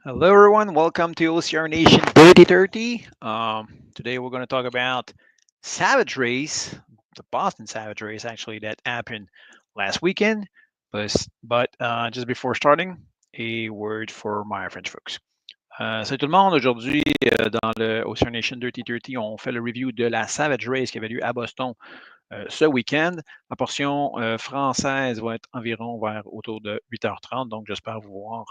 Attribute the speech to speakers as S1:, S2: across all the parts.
S1: Hello, everyone. Welcome to OCR Nation 3030. Today, we're going to talk about Savage Race, the Boston Savage Race, actually, that happened last weekend. But just before starting, a word for my French folks. Salut tout le monde. Aujourd'hui, dans le OCR Nation 3030, on fait le review de la Savage Race qui avait lieu à Boston ce week-end. La portion française va être environ vers autour de 8h30, donc j'espère vous voir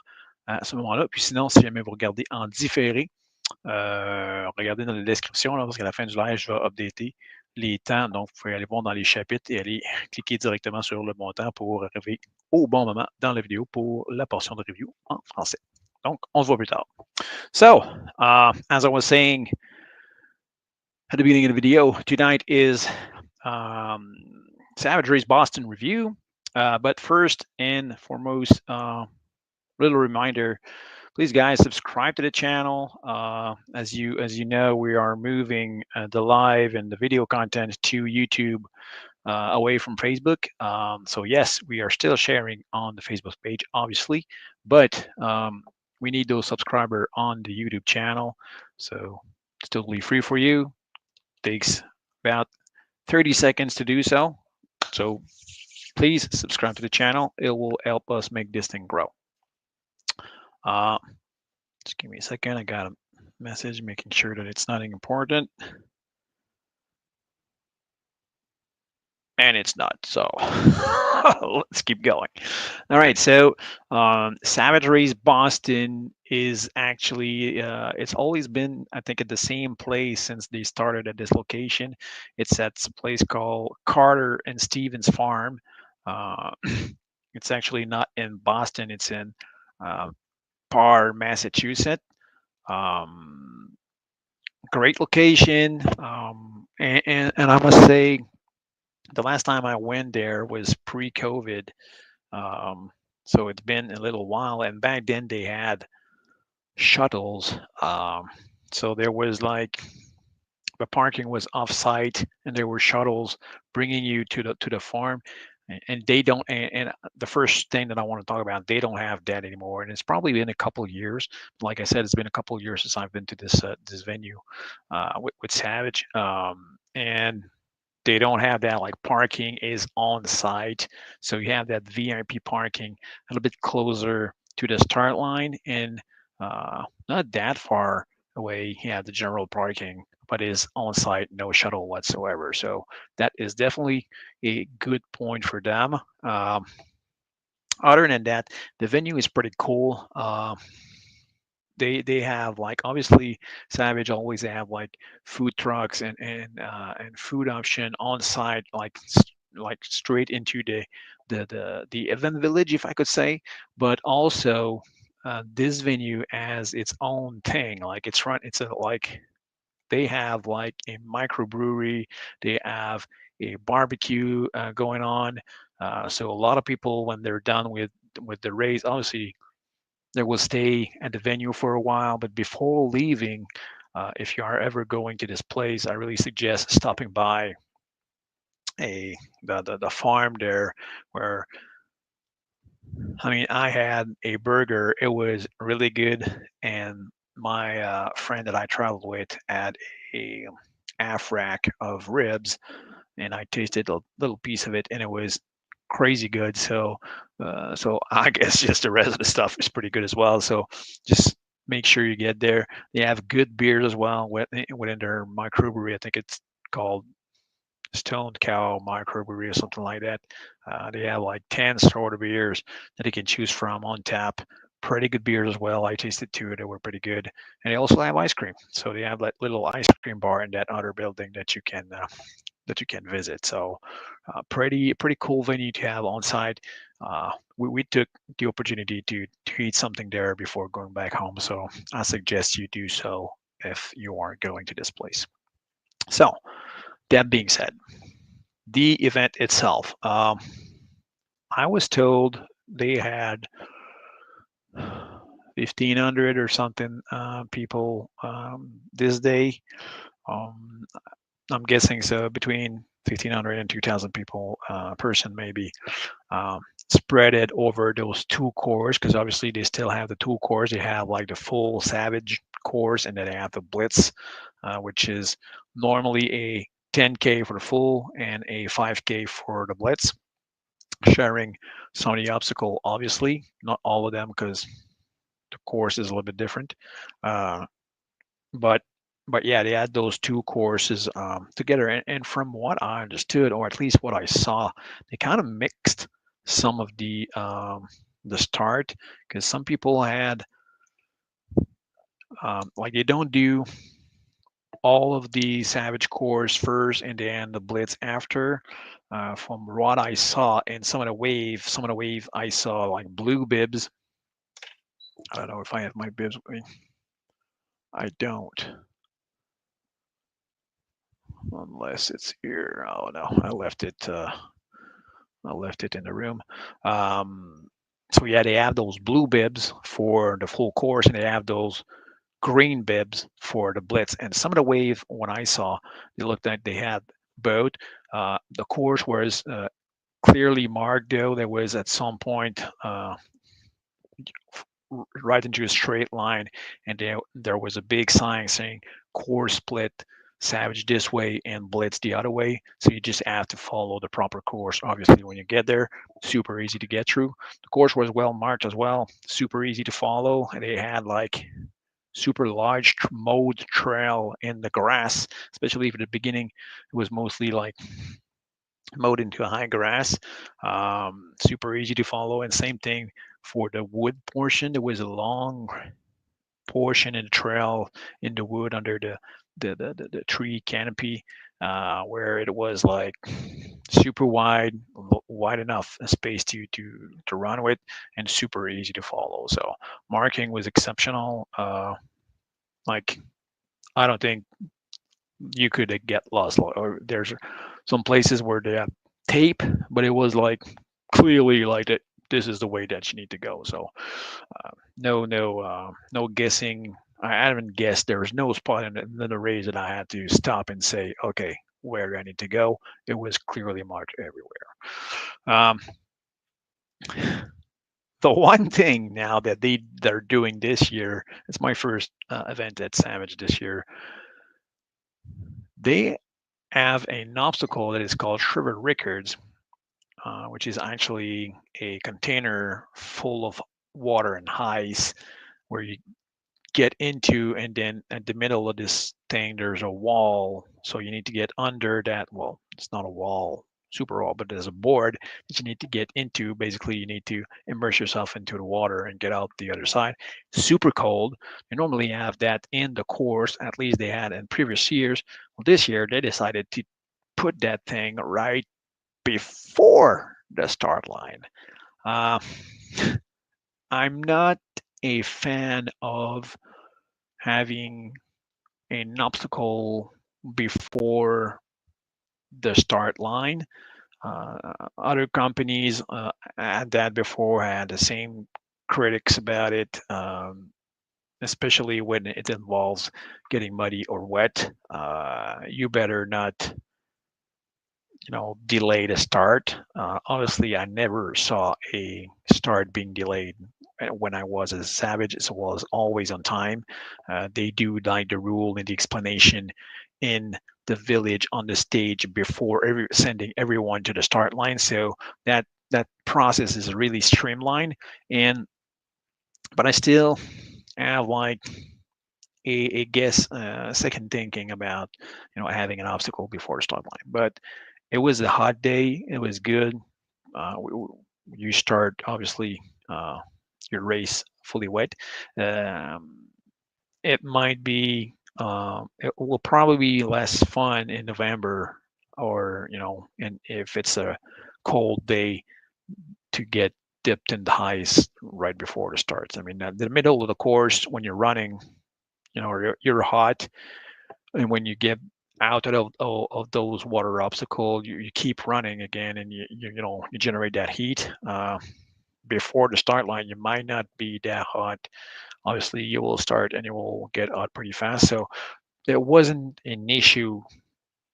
S1: à ce moment-là. Puis sinon, si jamais vous regardez en différé, regardez dans la description, là, parce qu'à la fin du live, je vais updater les temps. Donc, vous pouvez aller voir dans les chapitres et aller cliquer directement sur le bon temps pour arriver au bon moment dans la vidéo pour la portion de review en français. Donc, on se voit plus tard. So, as I was saying at the beginning of the video, tonight is um, Savage Race Boston review. But first and foremost, little reminder: please, guys, subscribe to the channel. As you know, we are moving the live and the video content to YouTube away from Facebook. So yes, we are still sharing on the Facebook page, obviously, but we need those subscribers on the YouTube channel. So it's totally free for you. Takes about 30 seconds to do so. So please subscribe to the channel. It will help us make this thing grow. Uh, just give me a second. I got a message making sure that it's nothing important. And it's not. So let's keep going. All right. So Savage Race Boston is actually, it's always been, I think, at the same place since they started at this location. It's at a place called Carter and Stevens Farm. Uh, it's actually not in Boston, it's in uh, Parr, Massachusetts. Um, Great location. And I must say, the last time I went there was pre-COVID, um, so it's been a little while. And back then they had shuttles, so there was like the parking was off-site, and there were shuttles bringing you to the farm. And they don't. And the first thing that I want to talk about, they don't have that anymore. And it's probably been a couple of years. Like I said, it's been a couple of years since I've been to this venue with Savage. And they don't have that, like parking is on site, so you have that VIP parking a little bit closer to the start line, and not that far away you have the general parking, but is on site, no shuttle whatsoever. So that is definitely a good point for them. Other than that, the venue is pretty cool. They have, like, obviously Savage always have like food trucks and food option on site, like straight into the event village, if I could say. But also this venue has its own thing, like it's a like they have like a microbrewery, they have a barbecue going on. So a lot of people, when they're done with the race, obviously they will stay at the venue for a while, but before leaving, if you are ever going to this place, I really suggest stopping by a the farm there, where I mean, I had a burger. It was really good, and my friend that I traveled with had a half rack of ribs, and I tasted a little piece of it, and it was crazy good. So I guess just the rest of the stuff is pretty good as well. So just make sure you get there. They have good beers as well within their microbrewery. I think it's called Stoned Cow Microbrewery or something like that. They have like 10 sort of beers that you can choose from on tap. Pretty good beers as well. I tasted two; they were pretty good. And they also have ice cream. So they have that little ice cream bar in that other building that you can visit. So pretty cool venue to have on site. We took the opportunity to eat something there before going back home. So I suggest you do so if you are going to this place. So that being said, the event itself, I was told they had 1,500 or something people this day. Um, I'm guessing so between 1,500 and 2,000 people person maybe. Um, spread it over those two cores because obviously they still have the two cores. They have like the full Savage cores, and then they have the Blitz, which is normally a 10K for the full and a 5K for the Blitz, sharing some of the obstacle. Obviously, not all of them because the course is a little bit different. Uh, but yeah, they had those two courses together, and from what I understood, or at least what I saw, they kind of mixed some of the start because some people had like they don't do all of the Savage course first and then the Blitz after. From what I saw in some of the wave I saw like blue bibs. I don't know if I have my bibs with me. I don't, unless it's here. Oh no, I left it. I left it in the room. Um, so yeah, they have those blue bibs for the full course, and they have those green bibs for the Blitz. And some of the wave, when I saw, they looked like they had both. The course was clearly marked, though. There was at some point right into a straight line, and there was a big sign saying "Course split." Savage this way and Blitz the other way. So you just have to follow the proper course. Obviously, when you get there, super easy to get through. The course was well marked as well, super easy to follow. And they had like super large mowed trail in the grass, especially for the beginning. It was mostly like mowed into a high grass, super easy to follow. And same thing for the wood portion. There was a long portion in the trail in the wood under the tree canopy, where it was like super wide, wide enough space to run with, and super easy to follow. So marking was exceptional. Like I don't think you could get lost. Or there's some places where they have tape, but it was like clearly like that. This is the way that you need to go. So no guessing. I haven't guessed. There was no spot in the race that I had to stop and say, okay, where do I need to go? It was clearly marked everywhere. Um, the one thing now that they're doing this year, it's my first event at Savage this year. They have an obstacle that is called Shriver Rickards, which is actually a container full of water and ice where you get into, and then at the middle of this thing there's a wall, so you need to get under that. Well, it's not a wall, super wall, but there's a board that you need to get into. Basically you need to immerse yourself into the water and get out the other side. Super cold. They normally have that in the course, at least they had in previous years. Well, this year they decided to put that thing right before the start line. uh, I'm not a fan of having an obstacle before the start line. Uh, Other companies had that before, had the same critics about it, especially when it involves getting muddy or wet. You better not, delay the start. Honestly, I never saw a start being delayed when I was a Savage. It was always on time. They do like the rule and the explanation in the village on the stage before sending everyone to the start line. So that process is really streamlined. And but I still have like a guess, second thinking about having an obstacle before the start line. But it was a hot day. It was good. You start obviously your race fully wet. Um, it might be. It will probably be less fun in November, or and if it's a cold day to get dipped in the ice right before the starts. I mean, the middle of the course when you're running, you're hot, and when you get out of those water obstacles, you keep running again, and you generate that heat. Before the start line, you might not be that hot. Obviously, you will start and you will get out pretty fast. So there wasn't an issue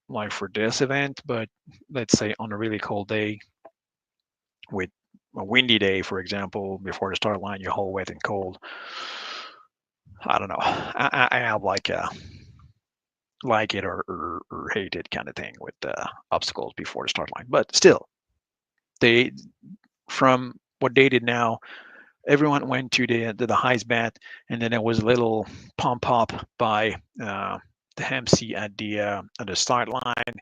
S1: like for this event, but let's say on a really cold day with a windy day, for example, before the start line, you're all wet and cold. I don't know. I have like it or hate it kind of thing with obstacles before the start line. But still, they from what they did now, everyone went to the highest bat, and then there was a little pump up by the MC at the start line,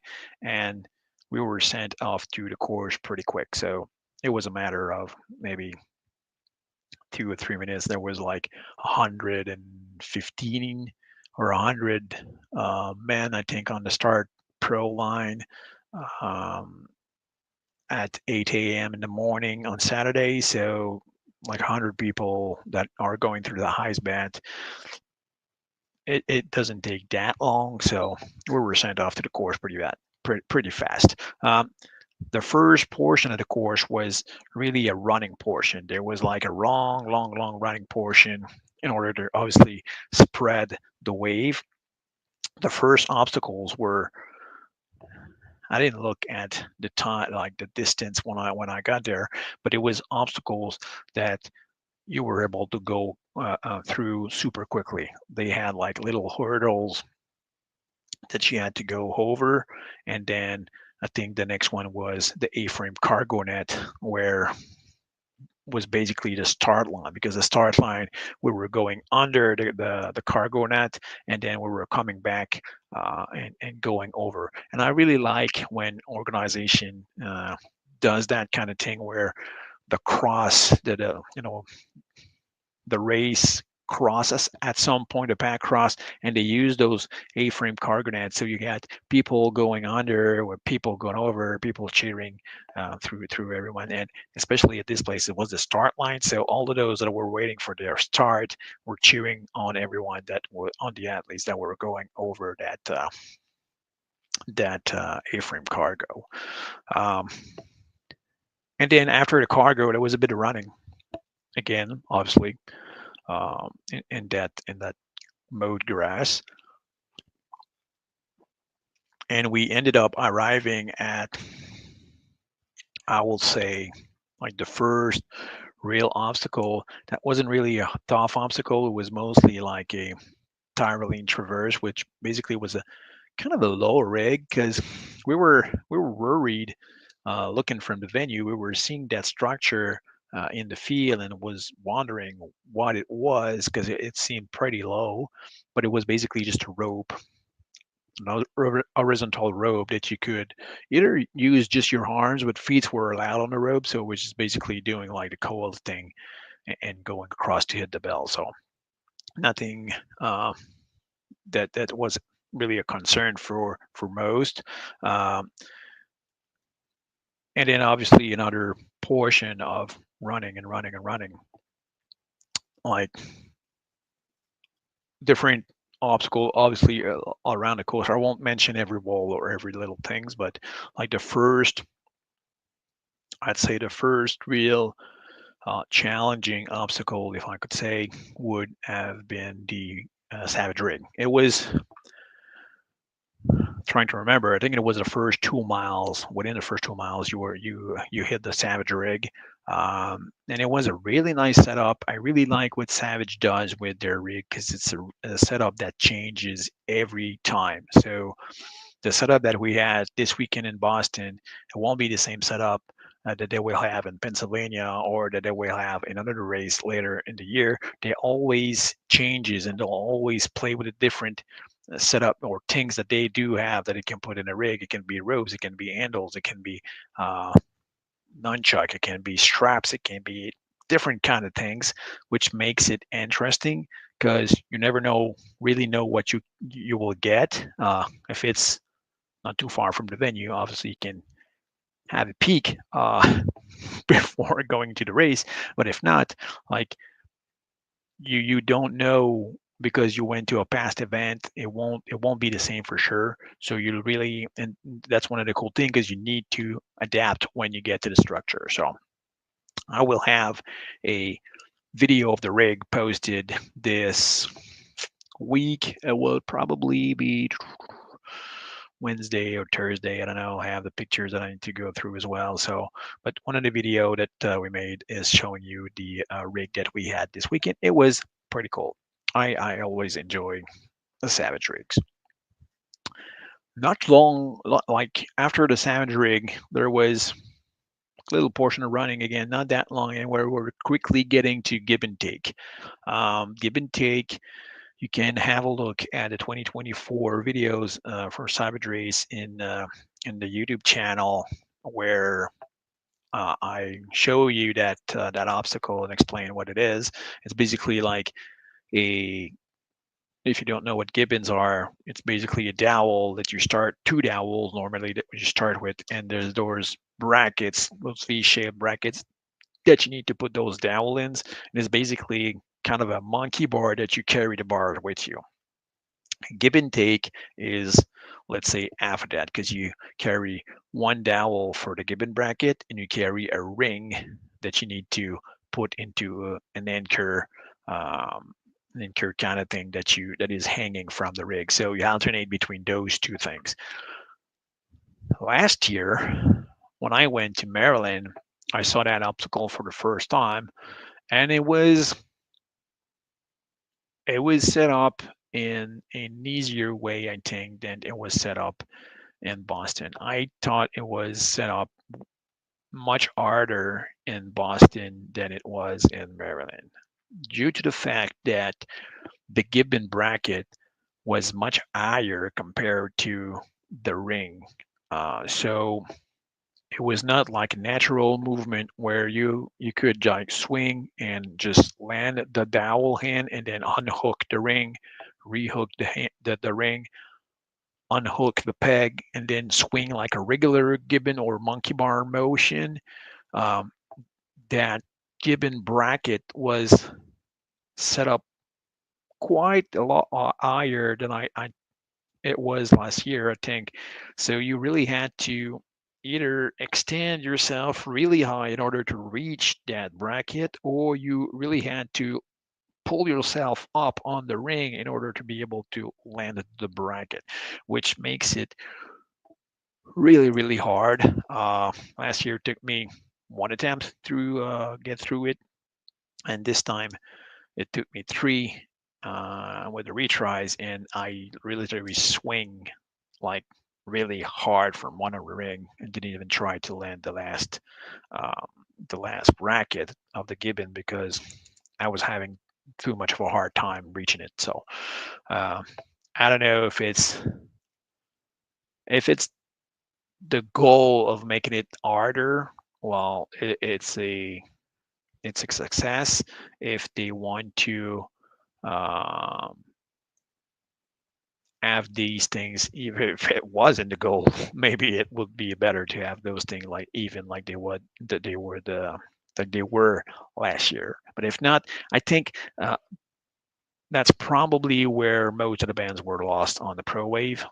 S1: and we were sent off to the course pretty quick. So it was a matter of maybe 2 or 3 minutes. There was like 115 or 100 men, I think, on the start pro line. Um, at 8 a.m. in the morning on Saturday. So like 100 people that are going through the highest bat. It doesn't take that long, so we were sent off to the course pretty fast. The first portion of the course was really a running portion. There was like a long running portion in order to obviously spread the wave. The first obstacles were, I didn't look at the time, like the distance when I got there, but it was obstacles that you were able to go through super quickly. They had like little hurdles that you had to go over, and then I think the next one was the A-frame cargo net, where was basically the start line, because the start line we were going under the cargo net, and then we were coming back and going over. And I really like when organization does that kind of thing where the cross the race crosses at some point, a back cross, and they use those A-frame cargo nets. So you got people going under, with people going over, people cheering through everyone, and especially at this place, it was the start line. So all of those that were waiting for their start were cheering on everyone that were on the athletes that were going over that A-frame cargo. Um, and then after the cargo, there was a bit of running again, obviously, in that mowed grass, and we ended up arriving at, I will say, like the first real obstacle that wasn't really a tough obstacle. It was mostly like a Tyrolean traverse, which basically was a kind of a low rig, because we were worried looking from the venue. We were seeing that structure in the field and was wondering what it was, because it seemed pretty low, but it was basically just a rope, an horizontal rope that you could either use just your arms, but feet were allowed on the rope. So it was just basically doing like the coil thing and going across to hit the bell. So nothing that was really a concern for most. Um, and then obviously another portion of running and running and running, like different obstacle obviously all around the course. I won't mention every wall or every little things, but like I'd say the first real challenging obstacle, if I could say, would have been the Savage Rig. It was, trying to remember, I think it was the first 2 miles. Within the first 2 miles, you hit the Savage Rig, and it was a really nice setup. I really like what Savage does with their rig, because it's a setup that changes every time. So the setup that we had this weekend in Boston, it won't be the same setup that they will have in Pennsylvania, or that they will have in another race later in the year. They always changes, and they'll always play with a different setup or things that they do have that it can put in a rig. It can be ropes, it can be handles, it can be uh, nunchuck, it can be straps, it can be different kind of things, which makes it interesting, because you never really know what you will get. If it's not too far from the venue, obviously you can have a peek before going to the race. But if not, like you don't know, because you went to a past event, it won't be the same for sure. So you really, and that's one of the cool things, is you need to adapt when you get to the structure. So I will have a video of the rig posted this week. It will probably be Wednesday or Thursday. I don't know. I have the pictures that I need to go through as well. So, but one of the video that we made is showing you the rig that we had this weekend. It was pretty cool. I always enjoy the Savage rigs. Not long, like after the Savage rig, there was a little portion of running again, not that long, and where we're quickly getting to give and take. Give and take. You can have a look at the 2024 videos for Savage Race in the YouTube channel where I show you that obstacle and explain what it is. It's basically like a if you don't know what gibbons are, it's basically a dowel that you start two dowels normally that you start with, and there's those brackets, those V-shaped brackets that you need to put those dowel ins. And it's basically kind of a monkey bar that you carry the bar with you. Give and take is, let's say, half of that because you carry one dowel for the gibbon bracket and you carry a ring that you need to put into an anchor kind of thing that is hanging from the rig. So you alternate between those two things. Last year, when I went to Maryland, I saw that obstacle for the first time, and it was set up in an easier way, I think, than it was set up in Boston. I thought it was set up much harder in Boston than it was in Maryland, due to the fact that the gibbon bracket was much higher compared to the ring. So it was not like a natural movement where you could like swing and just land the dowel hand and then unhook the ring, rehook the ring, unhook the peg, and then swing like a regular gibbon or monkey bar motion. Um, that gibbon bracket was set up quite a lot higher than I it was last year, I think. So you really had to either extend yourself really high in order to reach that bracket, or you really had to pull yourself up on the ring in order to be able to land the bracket, which makes it really, really hard. Last year it took me one attempt to get through it, and this time it took me three with the retries, and I really swing like really hard from one of the ring and didn't even try to land um, the last bracket of the gibbon because I was having too much of a hard time reaching it. So uh, I don't know if it's the goal of making it harder. Well, it's a success if they want to um, have these things. Even if it wasn't the goal, maybe it would be better to have those things like even like they were last year. But if not, I think that's probably where most of the bands were lost on the pro wave.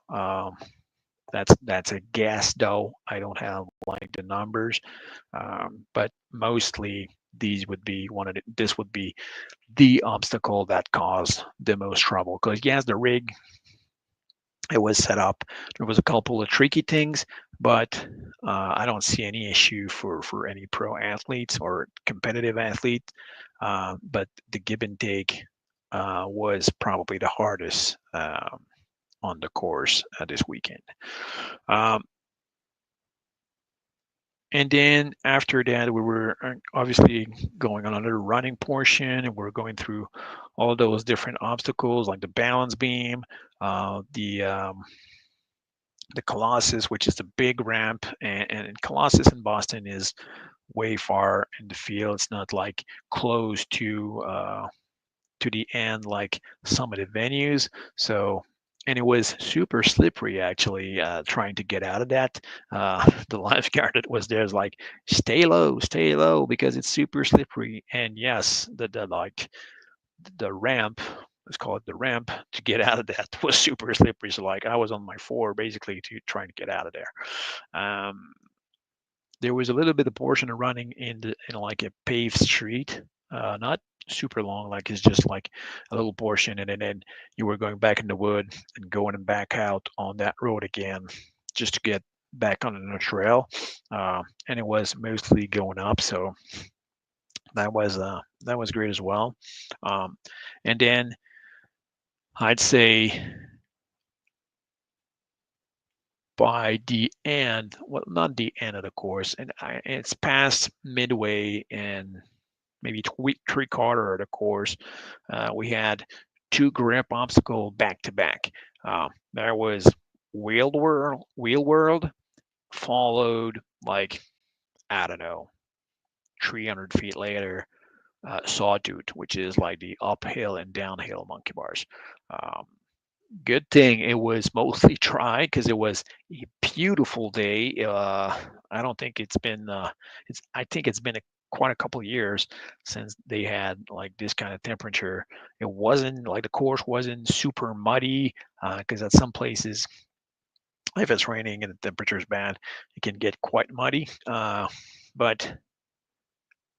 S1: That's a guess though. I don't have like the numbers, but mostly these would be this would be the obstacle that caused the most trouble because yes, the rig it was set up. There was a couple of tricky things, but I don't see any issue for any pro athletes or competitive athlete. But the give and take was probably the hardest on the course this weekend. Um, and then after that, we were obviously going on another running portion, and we're going through all those different obstacles like the balance beam, the Colossus, which is the big ramp, and Colossus in Boston is way far in the field. It's not like close to the end like some of the venues. So and it was super slippery actually trying to get out of that. The lifeguard that was there is like stay low because it's super slippery. And yes, the ramp, let's call it the ramp, to get out of that was super slippery. So like I was on my floor basically to trying to get out of there. There was a little bit of portion of running in like a paved street, not super long, like it's just like a little portion, and then you were going back in the wood and going back out on that road again just to get back on the trail. And it was mostly going up, so that was great as well. Um, and then I'd say by the end, well, not the end of the course, and it's past midway and maybe three quarter of the course. We had two grip obstacle back to back. There was wheel world, followed like I don't know, 300 feet later, sawtooth, which is like the uphill and downhill monkey bars. Um, Good thing it was mostly dry because it was a beautiful day. I don't think it's been I think it's been quite a couple of years since they had like this kind of temperature. It wasn't like the course wasn't super muddy because at some places, if it's raining and the temperature is bad, it can get quite muddy. But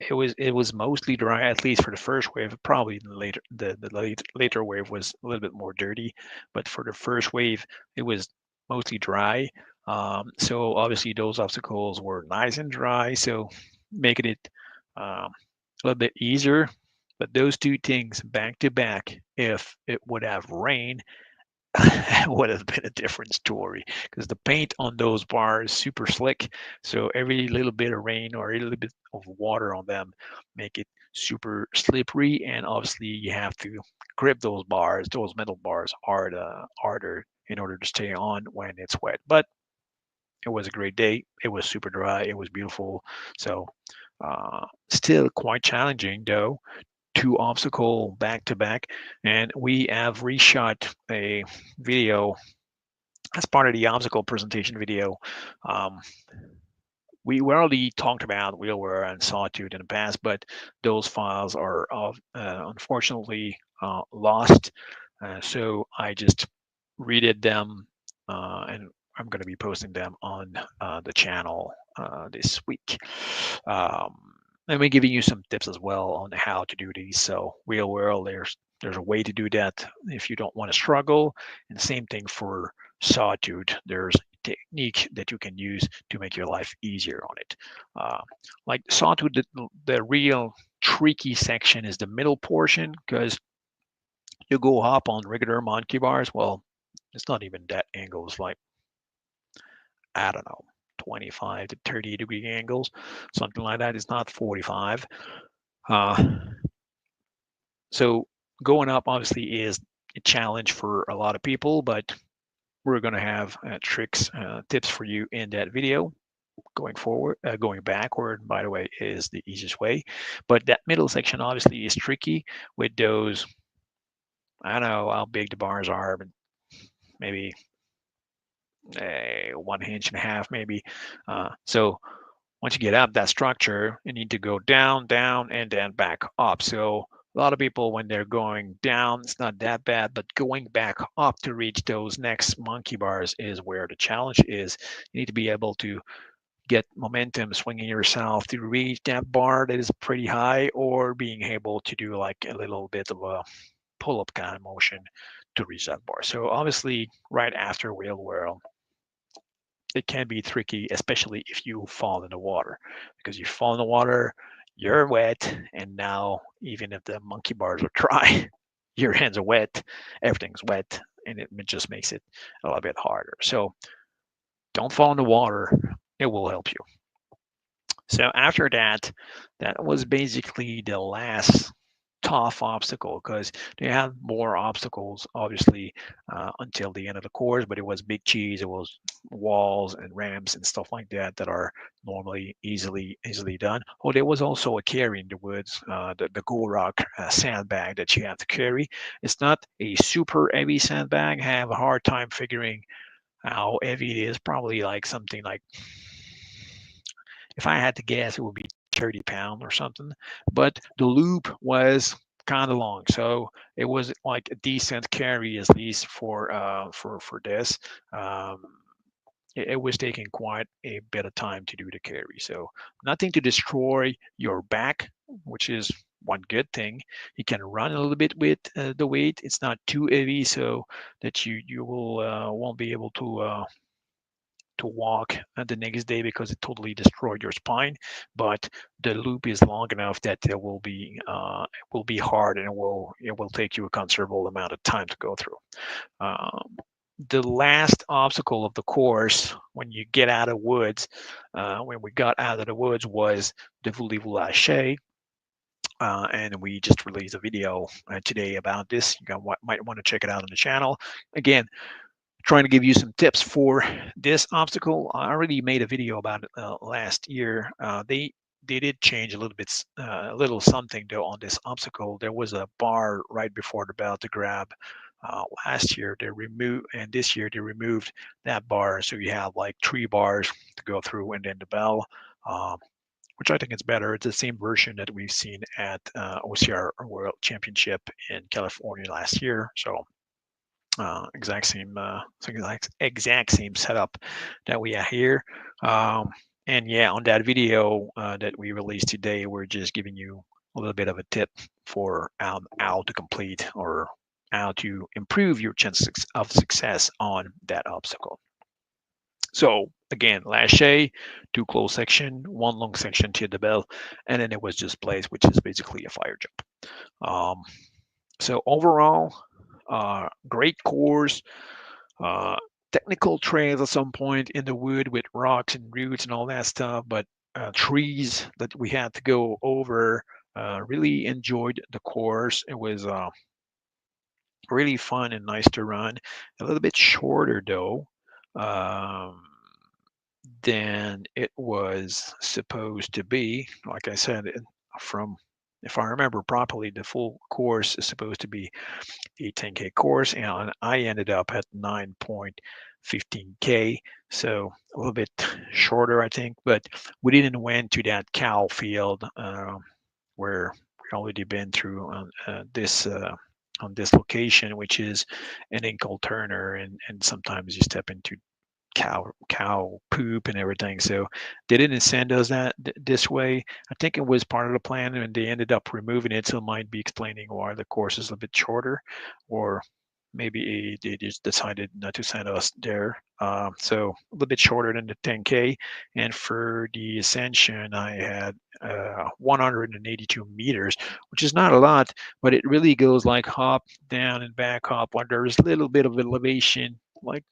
S1: it was mostly dry, at least for the first wave. Probably the later wave was a little bit more dirty, but for the first wave, it was mostly dry. So obviously those obstacles were nice and dry, so making it a little bit easier. But those two things back to back, if it would have rained, would have been a different story because the paint on those bars super slick. So every little bit of rain or a little bit of water on them make it super slippery. And obviously you have to grip those bars, those metal bars harder in order to stay on when it's wet. But it was a great day. It was super dry. It was beautiful. So still quite challenging though, two obstacle back to back, and we have reshot a video as part of the obstacle presentation video. Um, we already talked about wheelwear and sawtooth in the past, but those files are unfortunately lost. So I just redid them, and I'm going to be posting them on the channel this week. Um, and we're giving you some tips as well on how to do these. So wheel there's a way to do that if you don't want to struggle. And same thing for sawtooth. There's technique that you can use to make your life easier on it. Uh, like sawtooth, the real tricky section is the middle portion because you go up on regular monkey bars. Well, it's not even that angle. It's like, I don't know, 25 to 30-degree angles, something like that. It's not 45. Uh, so going up obviously is a challenge for a lot of people, but we're going to have tricks, tips for you in that video. Going forward, going backward, by the way, is the easiest way. But that middle section obviously is tricky with those. I don't know how big the bars are, but maybe a 1 inch and a half, maybe. So once you get up that structure, you need to go down, down, and then back up. So a lot of people, when they're going down, it's not that bad, but going back up to reach those next monkey bars is where the challenge is. You need to be able to get momentum swinging yourself to reach that bar that is pretty high, or being able to do like a little bit of a pull-up kind of motion to reach that bar. So obviously right after wheel whirl, it can be tricky, especially if you fall in the water, because you fall in the water, you're wet, and now even if the monkey bars are dry, your hands are wet, everything's wet, and it just makes it a little bit harder. So don't fall in the water, it will help you. So after that, that was basically the last tough obstacle because they had more obstacles, obviously, until the end of the course. But it was big cheese, it was walls and ramps and stuff like that that are normally easily done. Oh, there was also a carry in the woods, the Gold Rock sandbag that you have to carry. It's not a super heavy sandbag. I have a hard time figuring how heavy it is. Probably like something like, if I had to guess, it would be 30 pounds or something. But the loop was kind of long, so it was like a decent carry at least for this. Um, it was taking quite a bit of time to do the carry. So nothing to destroy your back, which is one good thing. You can run a little bit with the weight. It's not too heavy, so that you will won't be able to walk the next day because it totally destroyed your spine. But the loop is long enough that it will be hard, and it will take you a considerable amount of time to go through. Um, the last obstacle of the course, when you get out of woods, when we got out of the woods, was the voulez-vous and we just released a video today about this. Might want to check it out on the channel. Again, trying to give you some tips for this obstacle. I already made a video about it last year. They did change a little bit, a little something though on this obstacle. There was a bar right before the bell to grab. Last year they removed, and this year they removed that bar, so you have like 3 bars to go through, and then the bell. Which I think is better. It's the same version that we've seen at OCR World Championship in California last year. So exact same setup that we have here. And yeah, on that video that we released today, we're just giving you a little bit of a tip for how to complete or how to improve your chances of success on that obstacle. So again, lâcher, 2 close section, 1 long section to the bell, and then it was just place, which is basically a fire jump. So overall, great course, uh, technical trails at some point in the wood with rocks and roots and all that stuff, but trees that we had to go over. Really enjoyed the course. It was really fun and nice to run. A little bit shorter though. Um, than it was supposed to be. Like I said, from if I remember properly, the full course is supposed to be a 10K course, and I ended up at 9.15K, so a little bit shorter, I think. But we didn't went to that cow field where we already been through on this location, which is an ankle turner, and sometimes you step into cow poop and everything. So they didn't send us that this way. I think it was part of the plan, and they ended up removing it. So it might be explaining why the course is a bit shorter, or maybe they just decided not to send us there. So a little bit shorter than the 10K. And for the ascension, I had 182 meters, which is not a lot, but it really goes like hop down and back up. While there's a little bit of elevation, like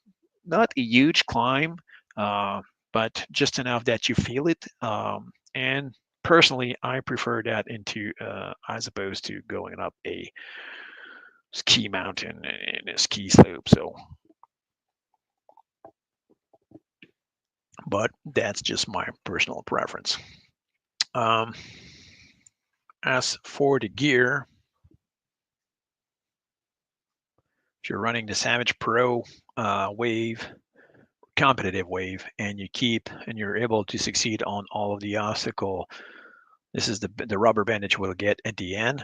S1: not a huge climb, uh, but just enough that you feel it. And personally, I prefer that into as opposed to going up a ski mountain and a ski slope. So, but that's just my personal preference. Um, as for the gear, if you're running the Savage Pro wave, competitive wave, and you're able to succeed on all of the obstacle, this is the rubber band that you will get at the end.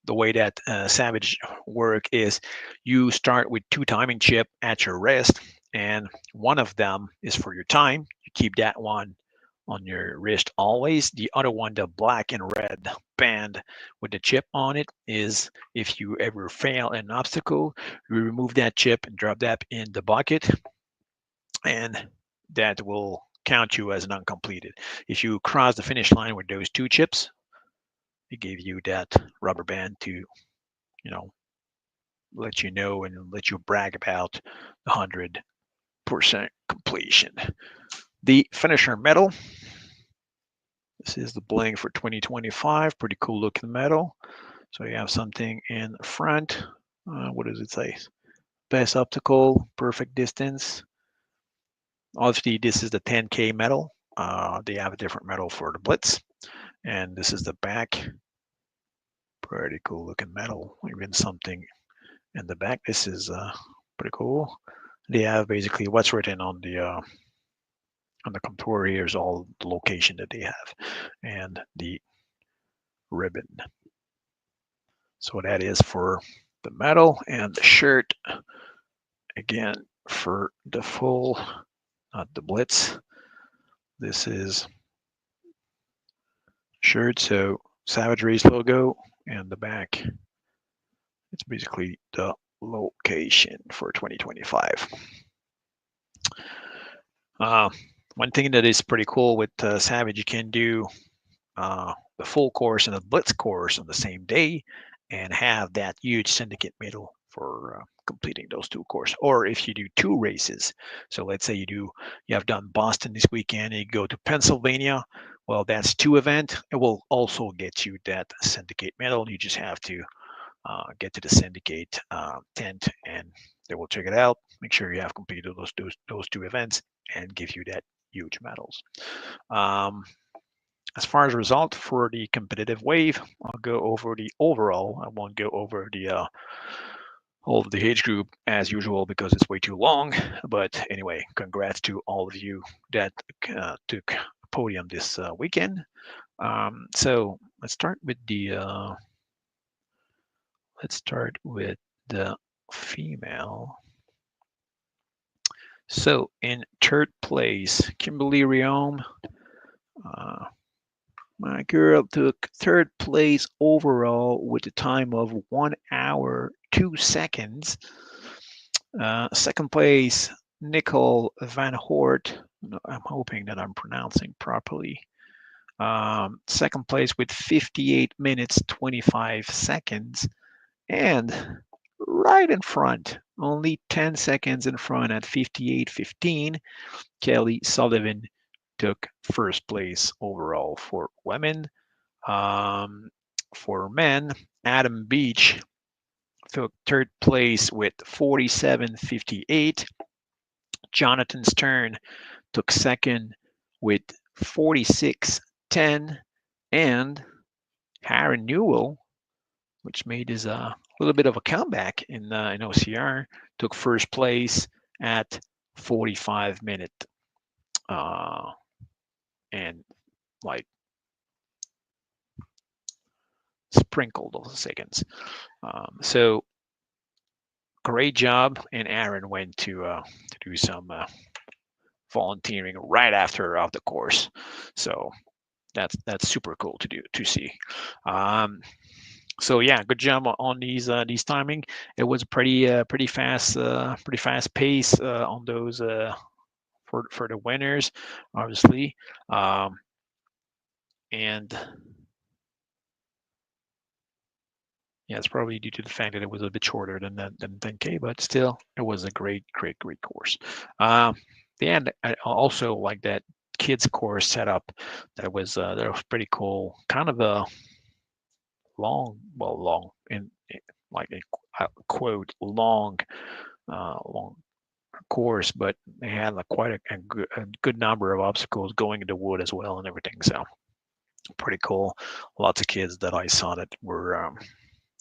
S1: The way that Savage work is you start with 2 timing chip at your wrist, and one of them is for your time. You keep that one on your wrist always. The other one, the black and red band with the chip on it, is if you ever fail an obstacle, you remove that chip and drop that in the bucket, and that will count you as an uncompleted. If you cross the finish line with those 2 chips, it gave you that rubber band to, you know, let you know and let you brag about the 100% completion. The finisher medal. This is the bling for 2025. Pretty cool looking medal. So you have something in the front. What does it say? Best optical, perfect distance. Obviously, this is the 10K medal. They have a different medal for the Blitz. And this is the back. Pretty cool looking medal. Even something in the back. This is pretty cool. They have basically what's written on the contour here is all the location that they have and the ribbon. So that is for the medal, and the shirt again for the full, not the Blitz. This is shirt. So Savage Race logo, and the back, it's basically the location for 2025. Uh, One thing that is pretty cool with Savage, you can do the full course and the blitz course on the same day and have that huge syndicate medal for completing those two courses. Or if you do two races, so let's say you have done Boston this weekend and you go to Pennsylvania, well, that's two events. It will also get you that syndicate medal. You just have to get to the syndicate tent and they will check it out, make sure you have completed those two events, and give you that huge medals. Um, as far as result for the competitive wave, I'll go over the overall. I won't go over the all of the age group as usual because it's way too long. But anyway, congrats to all of you that took a podium this weekend. So let's start with the female. So in third place, Kimberly Riom. My girl took third place overall with a time of 1 hour 2 seconds. Second place, Nicole Van Hoort. I'm hoping that I'm pronouncing properly. Second place with 58 minutes 25 seconds. And right in front, only 10 seconds in front at 58:15, Kelly Sullivan took first place overall for women. For men, Adam Beach took third place with 47:58. Jonathan Stern took second with 46:10. And Aaron Newell, which made his little bit of a comeback in OCR, took first place at 45 minutes and like sprinkled those seconds. So great job, and Aaron went to do some volunteering right after the course. So that's super cool to see. So yeah, good job on these timing. It was pretty fast pace on those for the winners, obviously, and yeah, it's probably due to the fact that it was a bit shorter than 10K, but still, it was a great course. The end, I also like that kids course setup. That was pretty cool. Kind of a long in like a quote long course, but they had like quite a good number of obstacles going into wood as well and everything. So pretty cool. Lots of kids that I saw that were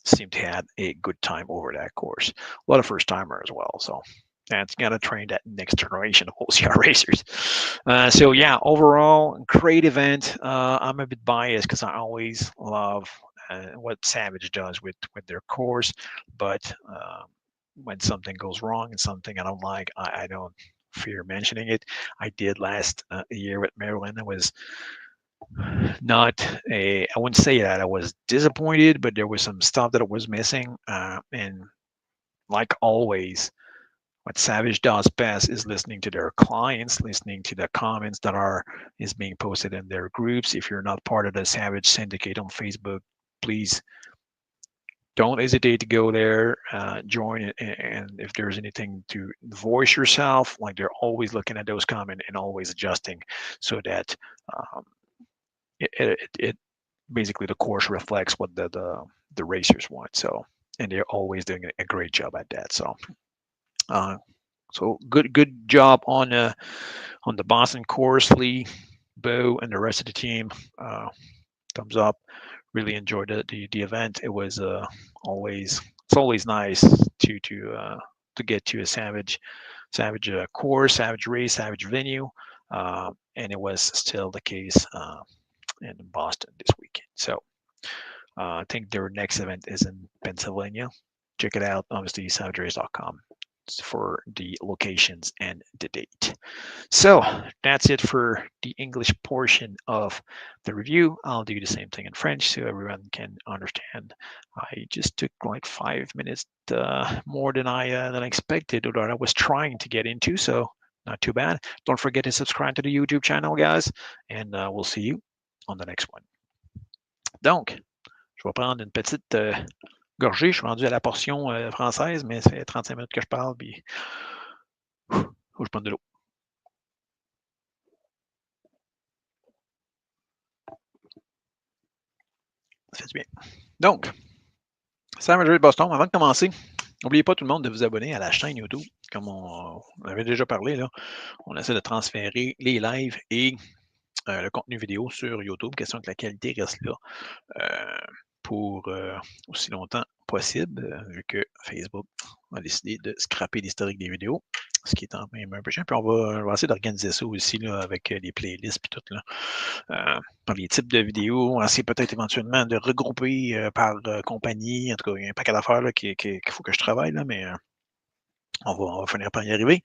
S1: seemed to have a good time over that course. A lot of first timer as well. So that's got to train that next generation of OCR racers. So yeah, overall, great event. I'm a bit biased because I always love what Savage does with their course, but when something goes wrong and something I don't like, I don't fear mentioning it. I did last year with Maryland. I was not I wouldn't say that I was disappointed, but there was some stuff that was missing. And like always, what Savage does best is listening to their clients, listening to the comments that is being posted in their groups. If you're not part of the Savage Syndicate on Facebook, please don't hesitate to go there, join it, and if there's anything to voice yourself, like they're always looking at those comments and always adjusting so that um, it basically the course reflects what the racers want. So, and they're always doing a great job at that. So, uh, so good job on the Boston course, Lee, Bo, and the rest of the team. Thumbs up. Really enjoyed the event. It was it's always nice to get to a Savage course, Savage race, Savage venue, and it was still the case in Boston this weekend. So I think their next event is in Pennsylvania. Check it out, obviously, savagerace.com. for the locations and the date. So that's it for the English portion of the review. I'll do the same thing in French so everyone can understand. I just took like 5 minutes more than I expected, or that I was trying to get into. So not too bad. Don't forget to subscribe to the YouTube channel, guys, and we'll see you on the next one. Donc, je vais prendre une petite gorgée. Je suis rendu à la portion française, mais ça fait 35 minutes que je parle, puis faut que je prenne de l'eau. Ça fait du bien. Donc, Sam de Boston, avant de commencer, n'oubliez pas tout le monde de vous abonner à la chaîne YouTube. Comme on avait déjà parlé, là, on essaie de transférer les lives et le contenu vidéo sur YouTube, question que la qualité reste là pour aussi longtemps possible, vu que Facebook a décidé de scraper l'historique des vidéos, ce qui est en même un peu chiant. Puis on va essayer d'organiser ça aussi là, avec les playlists et tout là. Par les types de vidéos, on va essayer peut-être éventuellement de regrouper par compagnie. En tout cas, il y a un paquet d'affaires qu'il faut que je travaille, là, mais on va finir par y arriver.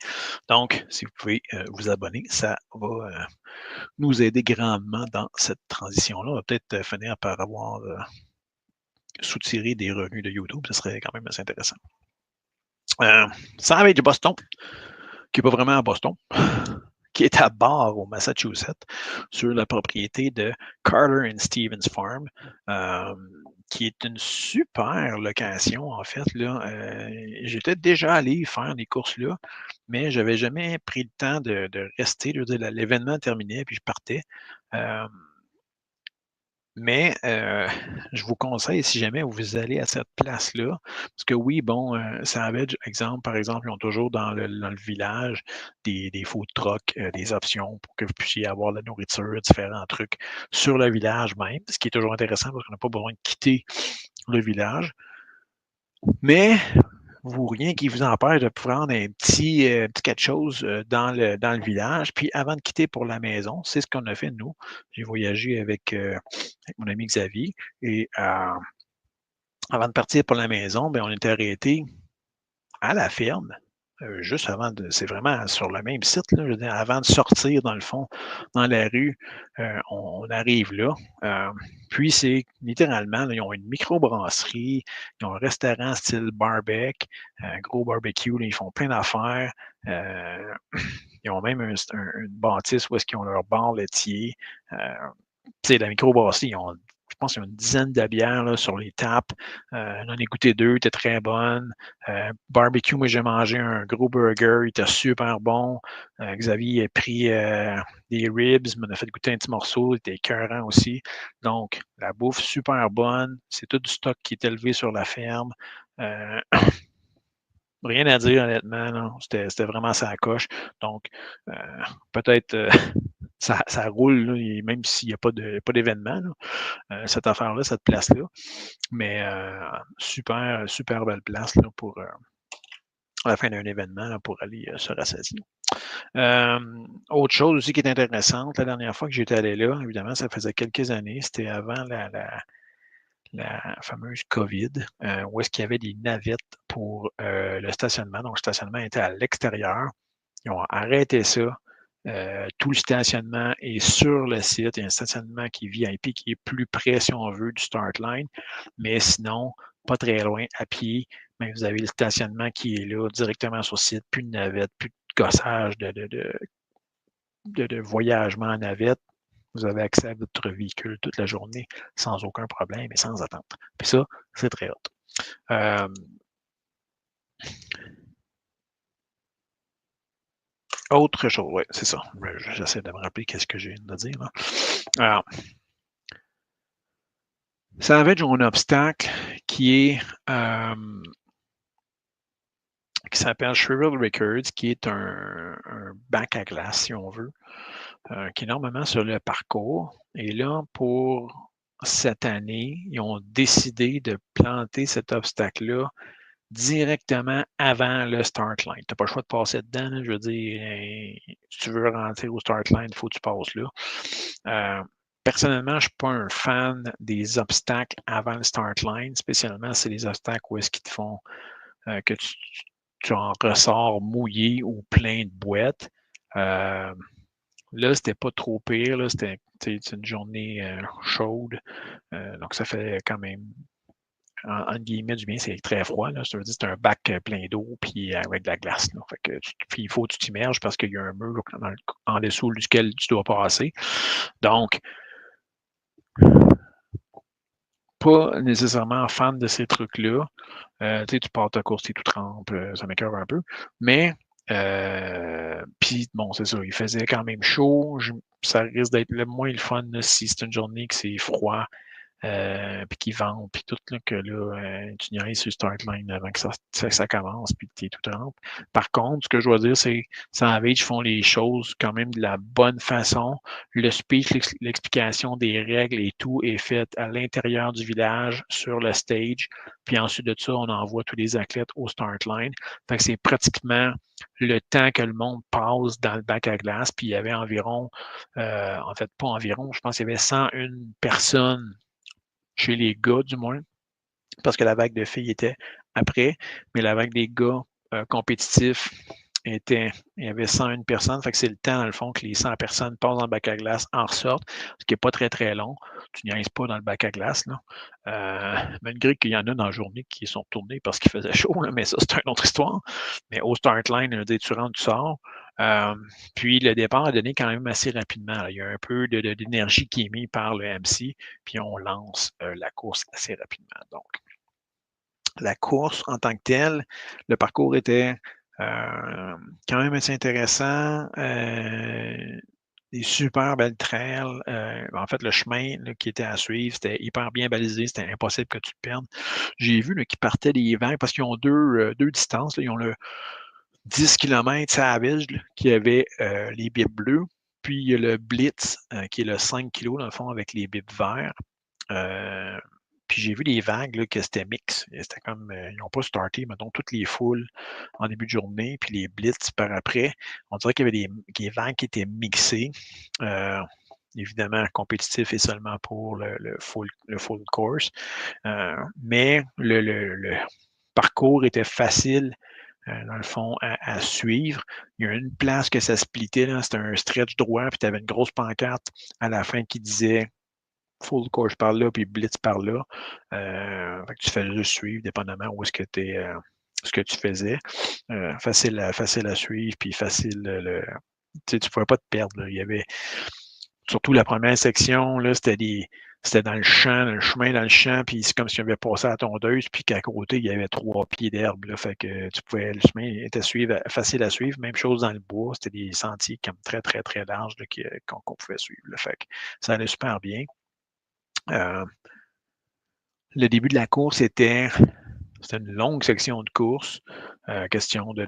S1: Donc, si vous pouvez vous abonner, ça va nous aider grandement dans cette transition-là. On va peut-être finir par avoir soutirer des revenus de YouTube. Ce serait quand même assez intéressant. Ça avec du Boston, qui n'est pas vraiment à Boston, qui est à Barre, au Massachusetts, sur la propriété de Carter and Stevens Farm, qui est une super location, en fait. J'étais déjà allé faire des courses là, mais je n'avais jamais pris le temps de rester. Je veux dire, l'événement terminait, puis je partais. Mais je vous conseille, si jamais vous allez à cette place-là, parce que oui, bon, Savage, par exemple, ils ont toujours dans le village des food trucks, des options pour que vous puissiez avoir la nourriture, différents trucs sur le village même, ce qui est toujours intéressant parce qu'on n'a pas besoin de quitter le village. Mais rien qui vous empêche de prendre un petit quelque chose dans le village. Puis avant de quitter pour la maison, c'est ce qu'on a fait, nous. J'ai voyagé avec mon ami Xavier et avant de partir pour la maison, ben, on était arrêté à la ferme. Juste avant de. C'est vraiment sur le même site, là, je veux dire, avant de sortir, dans le fond, dans la rue, on arrive là. Puis, c'est littéralement, là, ils ont une microbrasserie, ils ont un restaurant style barbecue, un gros barbecue, là, ils font plein d'affaires. Ils ont même une bâtisse où est-ce qu'ils ont leur bar laitier. La microbrasserie, je pense qu'il y a une dizaine de bières là, sur les tapes. J'en ai goûté 2, était très bonne. Barbecue, moi j'ai mangé un gros burger, il était super bon. Xavier a pris des ribs, m'en a fait goûter un petit morceau, il était écœurant aussi. Donc, la bouffe super bonne. C'est tout du stock qui est élevé sur la ferme. Rien à dire, honnêtement. C'était vraiment ça coche. Donc, peut-être ça roule, là, et même s'il n'y a pas d'événement, cette affaire-là, cette place-là. Mais super, super belle place là, pour à la fin d'un événement là, pour aller se rassasier. Autre chose aussi qui est intéressante, la dernière fois que j'étais allé là, évidemment, ça faisait quelques années, c'était avant la fameuse COVID, où est-ce qu'il y avait des navettes pour le stationnement. Donc, le stationnement était à l'extérieur. Ils ont arrêté ça. Tout le stationnement est sur le site. Il y a un stationnement qui est VIP, qui est plus près, si on veut, du start line. Mais sinon, pas très loin, à pied. Mais vous avez le stationnement qui est là, directement sur le site. Plus de navette, plus de gossage, de voyagement en navette. Vous avez accès à votre véhicule toute la journée sans aucun problème et sans attente. Puis ça, c'est très hot. Autre chose, oui, c'est ça. J'essaie de me rappeler qu'est-ce que j'ai de dire. Là. Alors, ça avait un obstacle qui est qui s'appelle Shrivel Records, qui est un bac à glace, si on veut, qui est normalement sur le parcours. Et là, pour cette année, ils ont décidé de planter cet obstacle-là directement avant le start line. Tu n'as pas le choix de passer dedans. Là, je veux dire, si tu veux rentrer au start line, il faut que tu passes là. Personnellement, je ne suis pas un fan des obstacles avant le start line, spécialement c'est les obstacles où est-ce qu'ils te font que tu en ressors mouillé ou plein de boîtes. Là, c'était pas trop pire. Là, c'était une journée chaude. Donc, ça fait quand même, entre guillemets, du bien. C'est très froid. Là. Ça veut dire que c'est un bac plein d'eau puis avec de la glace. Là. Fait que puis il faut que tu t'immerges parce qu'il y a un mur en dessous duquel tu dois passer. Donc, pas nécessairement fan de ces trucs-là. Tu pars ta course, tu tout trempe, ça m'écoeure un peu. Mais, puis bon, c'est ça, il faisait quand même chaud. Ça risque d'être le moins le fun là, si c'est une journée que c'est froid, puis qu'il vente, puis tout, là, que là, tu niaises sur le start line avant que ça commence, puis que tu es tout trempe. Par contre, ce que je dois dire, c'est Savage font les choses quand même de la bonne façon. Le speech, l'explication des règles et tout est fait à l'intérieur du village, sur le stage. Puis ensuite de ça, on envoie tous les athlètes au start line. Fait que c'est pratiquement le temps que le monde passe dans le bac à glace. Puis il y avait environ, en fait, pas environ, je pense qu'il y avait 101 personnes chez les gars du moins, parce que la vague de filles était après, mais la vague des gars compétitifs était, il y avait 101 personnes, fait que c'est le temps, dans le fond, que les 100 personnes passent dans le bac à glace, en ressortent, ce qui n'est pas très, très long. Tu niaises pas dans le bac à glace, là. Malgré qu'il y en a dans la journée qui sont tournés parce qu'il faisait chaud, là, mais ça, c'est une autre histoire. Mais au start line, dès que tu rentres, tu sors. Puis le départ a donné quand même assez rapidement. Là. Il y a un peu d'énergie qui est mise par le MC, puis on lance la course assez rapidement. Donc, la course en tant que telle, le parcours était quand même assez intéressant. Des super belles trails. En fait, le chemin là, qui était à suivre, c'était hyper bien balisé. C'était impossible que tu te perdes. J'ai vu qu'ils partaient des vagues parce qu'ils ont deux distances. Là. Ils ont le 10 km Savage là, qui avait les bibs bleus. Puis il y a le Blitz qui est le 5 kg dans le fond avec les bibs verts. Puis j'ai vu les vagues là, que c'était mix. C'était comme ils n'ont pas starté, mettons, toutes les foules en début de journée, puis les blitz par après. On dirait qu'il y avait des vagues qui étaient mixées. Euh, Évidemment, compétitif et seulement pour le full course. Mais le parcours était facile dans le fond, à suivre. Il y a une place que ça splittait, c'était un stretch droit, puis tu avais une grosse pancarte à la fin qui disait full course par là, puis blitz par là. Fait que tu fais juste suivre, dépendamment où est-ce que ce que tu faisais. Facile à suivre, puis facile. Tu ne pouvais pas te perdre. Là. Il y avait surtout la première section, là, c'était dans le champ, dans le chemin dans le champ, puis c'est comme si on avait passé à la tondeuse, puis qu'à côté, il y avait 3 pieds d'herbe. Là, fait que le chemin était facile à suivre. Même chose dans le bois, c'était des sentiers comme très, très, très larges là, qu'on pouvait suivre. Là, fait que ça allait super bien. Le début de la course c'était une longue section de course. Question de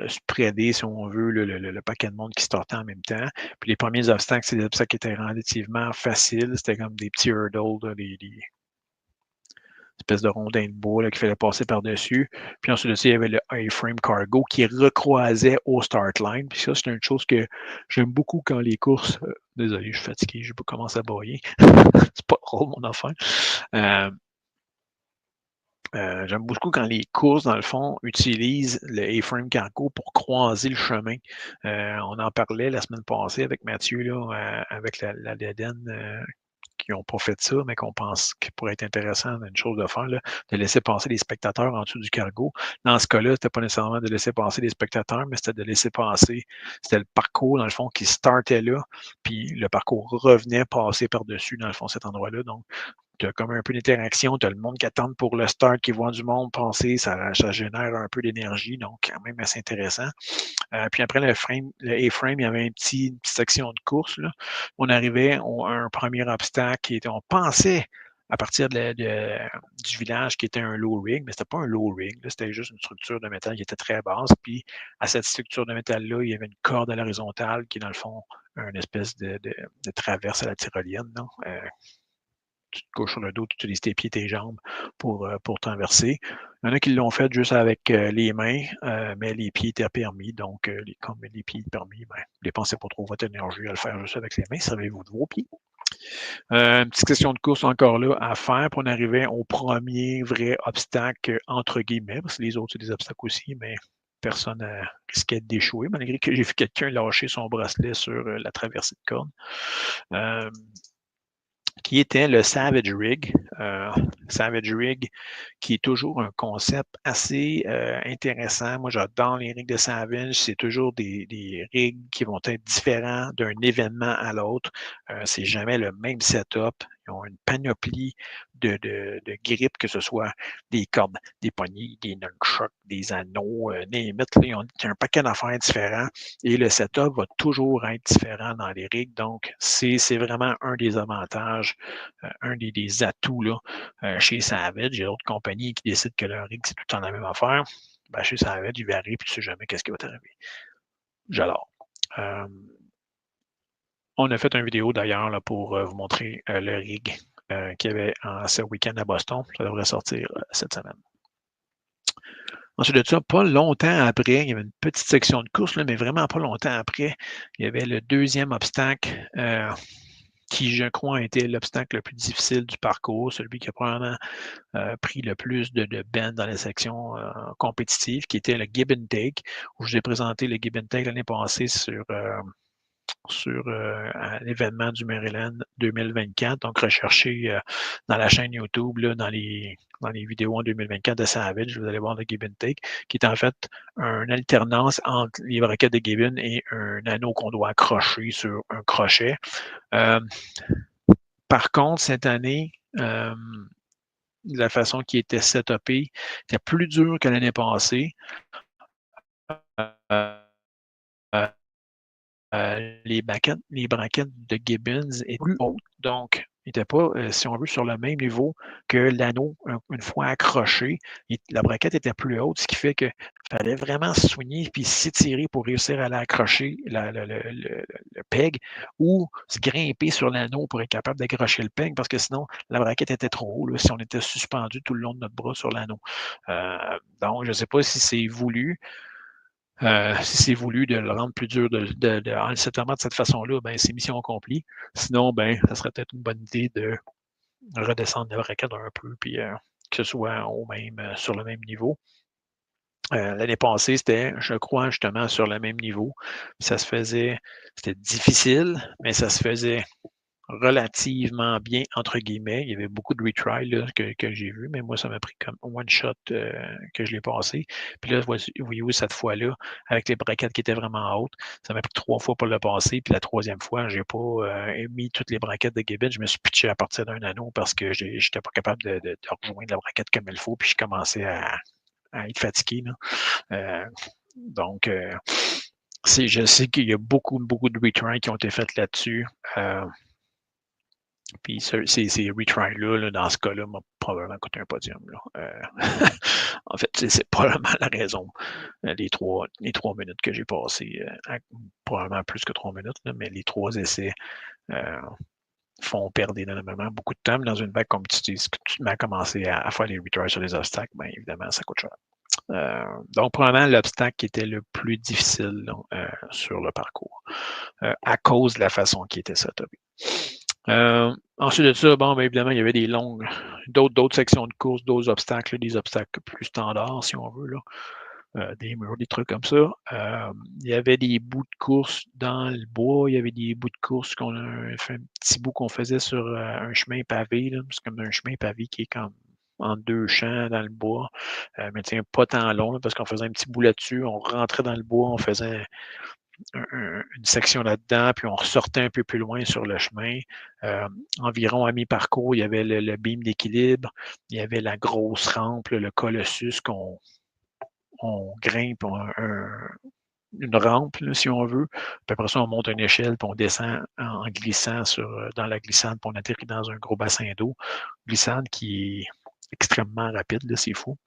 S1: spreader, si on veut, le paquet de monde qui sortait en même temps. Puis les premiers obstacles, c'est des obstacles qui étaient relativement faciles. C'était comme des petits hurdles, là, des espèces de rondins de bois qu'il fallait passer par-dessus. Puis ensuite de ça, il y avait le A-frame cargo qui recroisait au start line. Puis ça, c'est une chose que j'aime beaucoup quand les courses. Désolé, je suis fatigué, je vais commencer à bailler. C'est pas drôle, mon affaire. J'aime beaucoup quand les courses, dans le fond, utilisent le A-frame cargo pour croiser le chemin. On en parlait la semaine passée avec Mathieu, là, avec la DEDEN, qui n'ont pas fait ça, mais qu'on pense qu'il pourrait être intéressant, une chose de faire, là, de laisser passer les spectateurs en dessous du cargo. Dans ce cas-là, c'était pas nécessairement de laisser passer les spectateurs, mais c'était de laisser passer, c'était le parcours, dans le fond, qui startait là, puis le parcours revenait passer par-dessus, dans le fond, cet endroit-là. Donc, tu as comme un peu d'interaction, tu as le monde qui attend pour le start, qui voit du monde passer, ça génère un peu d'énergie, donc quand même assez intéressant. Puis après le A-frame, il y avait une petite section de course. Là. On arrivait à un premier obstacle qui était, on pensait à partir du village qui était un low rig, mais c'était pas un low rig, c'était juste une structure de métal qui était très basse. Puis à cette structure de métal-là, il y avait une corde à l'horizontale qui est dans le fond une espèce de traverse à la tyrolienne. Non? Tu te couches sur le dos, tu utilises tes pieds, tes jambes pour traverser. Il y en a qui l'ont fait juste avec les mains, mais les pieds étaient permis. Donc, comme les pieds étaient permis, ben, dépensez pas trop votre énergie à le faire juste avec les mains. Servez-vous de vos pieds. Une petite question de course encore là à faire. Puis on arrivait au premier vrai obstacle, entre guillemets, parce que les autres, c'est des obstacles aussi, mais personne risquait d'échouer, malgré que j'ai vu quelqu'un lâcher son bracelet sur la traversée de corde. Qui était le Savage Rig. Savage Rig, qui est toujours un concept assez intéressant. Moi, j'adore les rigs de Savage. C'est toujours des rigs qui vont être différents d'un événement à l'autre. C'est jamais le même setup. Ils ont une panoplie de grips, que ce soit des cordes, des poignées, des nunchucks, des anneaux, name it, là, ils ont un paquet d'affaires différents et le setup va toujours être différent dans les rigs. Donc, c'est vraiment un des avantages, un des atouts là, chez Savage. Il y a d'autres compagnies qui décident que leur rig, c'est tout le temps la même affaire. Ben, chez Savage, il varie, puis tu ne sais jamais qu'est-ce qui va t'arriver. J'adore. On a fait une vidéo d'ailleurs là, pour vous montrer le rig qu'il y avait ce week-end à Boston. Ça devrait sortir cette semaine. Ensuite de ça, pas longtemps après, il y avait une petite section de course, là, mais vraiment pas longtemps après, il y avait le deuxième obstacle qui, je crois, a été l'obstacle le plus difficile du parcours, celui qui a probablement pris le plus de bend dans les sections compétitives, qui était le give and take, où je vous ai présenté le give and take l'année passée sur l'événement du Maryland 2024. Donc, recherchez dans la chaîne YouTube, là, dans les vidéos en 2024 de Savage, vous allez voir le give and take, qui est en fait une alternance entre les braquettes de Gibbon et un anneau qu'on doit accrocher sur un crochet. Par contre, cette année, la façon qui était setupée était plus dur que l'année passée. Les braquettes de Gibbons étaient plus hautes, donc ils n'étaient pas, si on veut, sur le même niveau que l'anneau une fois accroché. La braquette était plus haute, ce qui fait qu'il fallait vraiment se soigner puis s'étirer pour réussir à aller accrocher le peg ou se grimper sur l'anneau pour être capable d'accrocher le peg parce que sinon, la braquette était trop haut là, si on était suspendu tout le long de notre bras sur l'anneau. Donc, je ne sais pas si c'est voulu. Si c'est voulu de le rendre plus dur en le settlement de cette façon-là, ben, c'est mission accomplie. Sinon, ben, ça serait peut-être une bonne idée de redescendre la braquette un peu, puis que ce soit sur le même niveau. L'année passée, c'était, je crois, justement sur le même niveau. Ça se faisait, c'était difficile, mais ça se faisait relativement bien, entre guillemets. Il y avait beaucoup de retry là, que j'ai vu, mais moi, ça m'a pris comme one shot que je l'ai passé. Puis là, voyez-vous, cette fois-là, avec les braquettes qui étaient vraiment hautes, ça m'a pris 3 fois pour le passer. Puis la troisième fois, j'ai pas mis toutes les braquettes de Gibbon. Je me suis pitché à partir d'un anneau parce que j'étais pas capable de rejoindre la braquette comme il faut. Puis je commençais à être fatigué. Là. Donc, je sais qu'il y a beaucoup de retry qui ont été faits là-dessus. Puis ces retries-là, là, dans ce cas-là, m'a probablement coûté un podium. Là. En fait, c'est probablement la raison. Les 3 minutes que j'ai passées, probablement plus que 3 minutes, là, mais les 3 essais font perdre énormément beaucoup de temps. Mais dans une vague compétitive, si tu te mets à commencer à faire les retries sur les obstacles, bien évidemment, ça coûte cher. Donc, probablement l'obstacle qui était le plus difficile là, sur le parcours, à cause de la façon qui était setupé. Ensuite de ça, bon, bien évidemment, il y avait d'autres sections de course, d'autres obstacles, des obstacles plus standards, si on veut, là, des murs, des trucs comme ça. Il y avait des bouts de course dans le bois, il y avait des bouts de course qu'on a fait un petit bout qu'on faisait sur un chemin pavé, là. C'est comme un chemin pavé qui est comme en 2 champs dans le bois, mais tiens, pas tant long, là, parce qu'on faisait un petit bout là-dessus, on rentrait dans le bois, on faisait une section là-dedans, puis on ressortait un peu plus loin sur le chemin. Environ à mi-parcours, il y avait le beam d'équilibre, il y avait la grosse rampe, le colossus qu'on grimpe une rampe, là, si on veut. Puis après ça, on monte une échelle, puis on descend en glissant dans la glissade, puis on atterrit dans un gros bassin d'eau. Glissade qui est extrêmement rapide, là, c'est fou.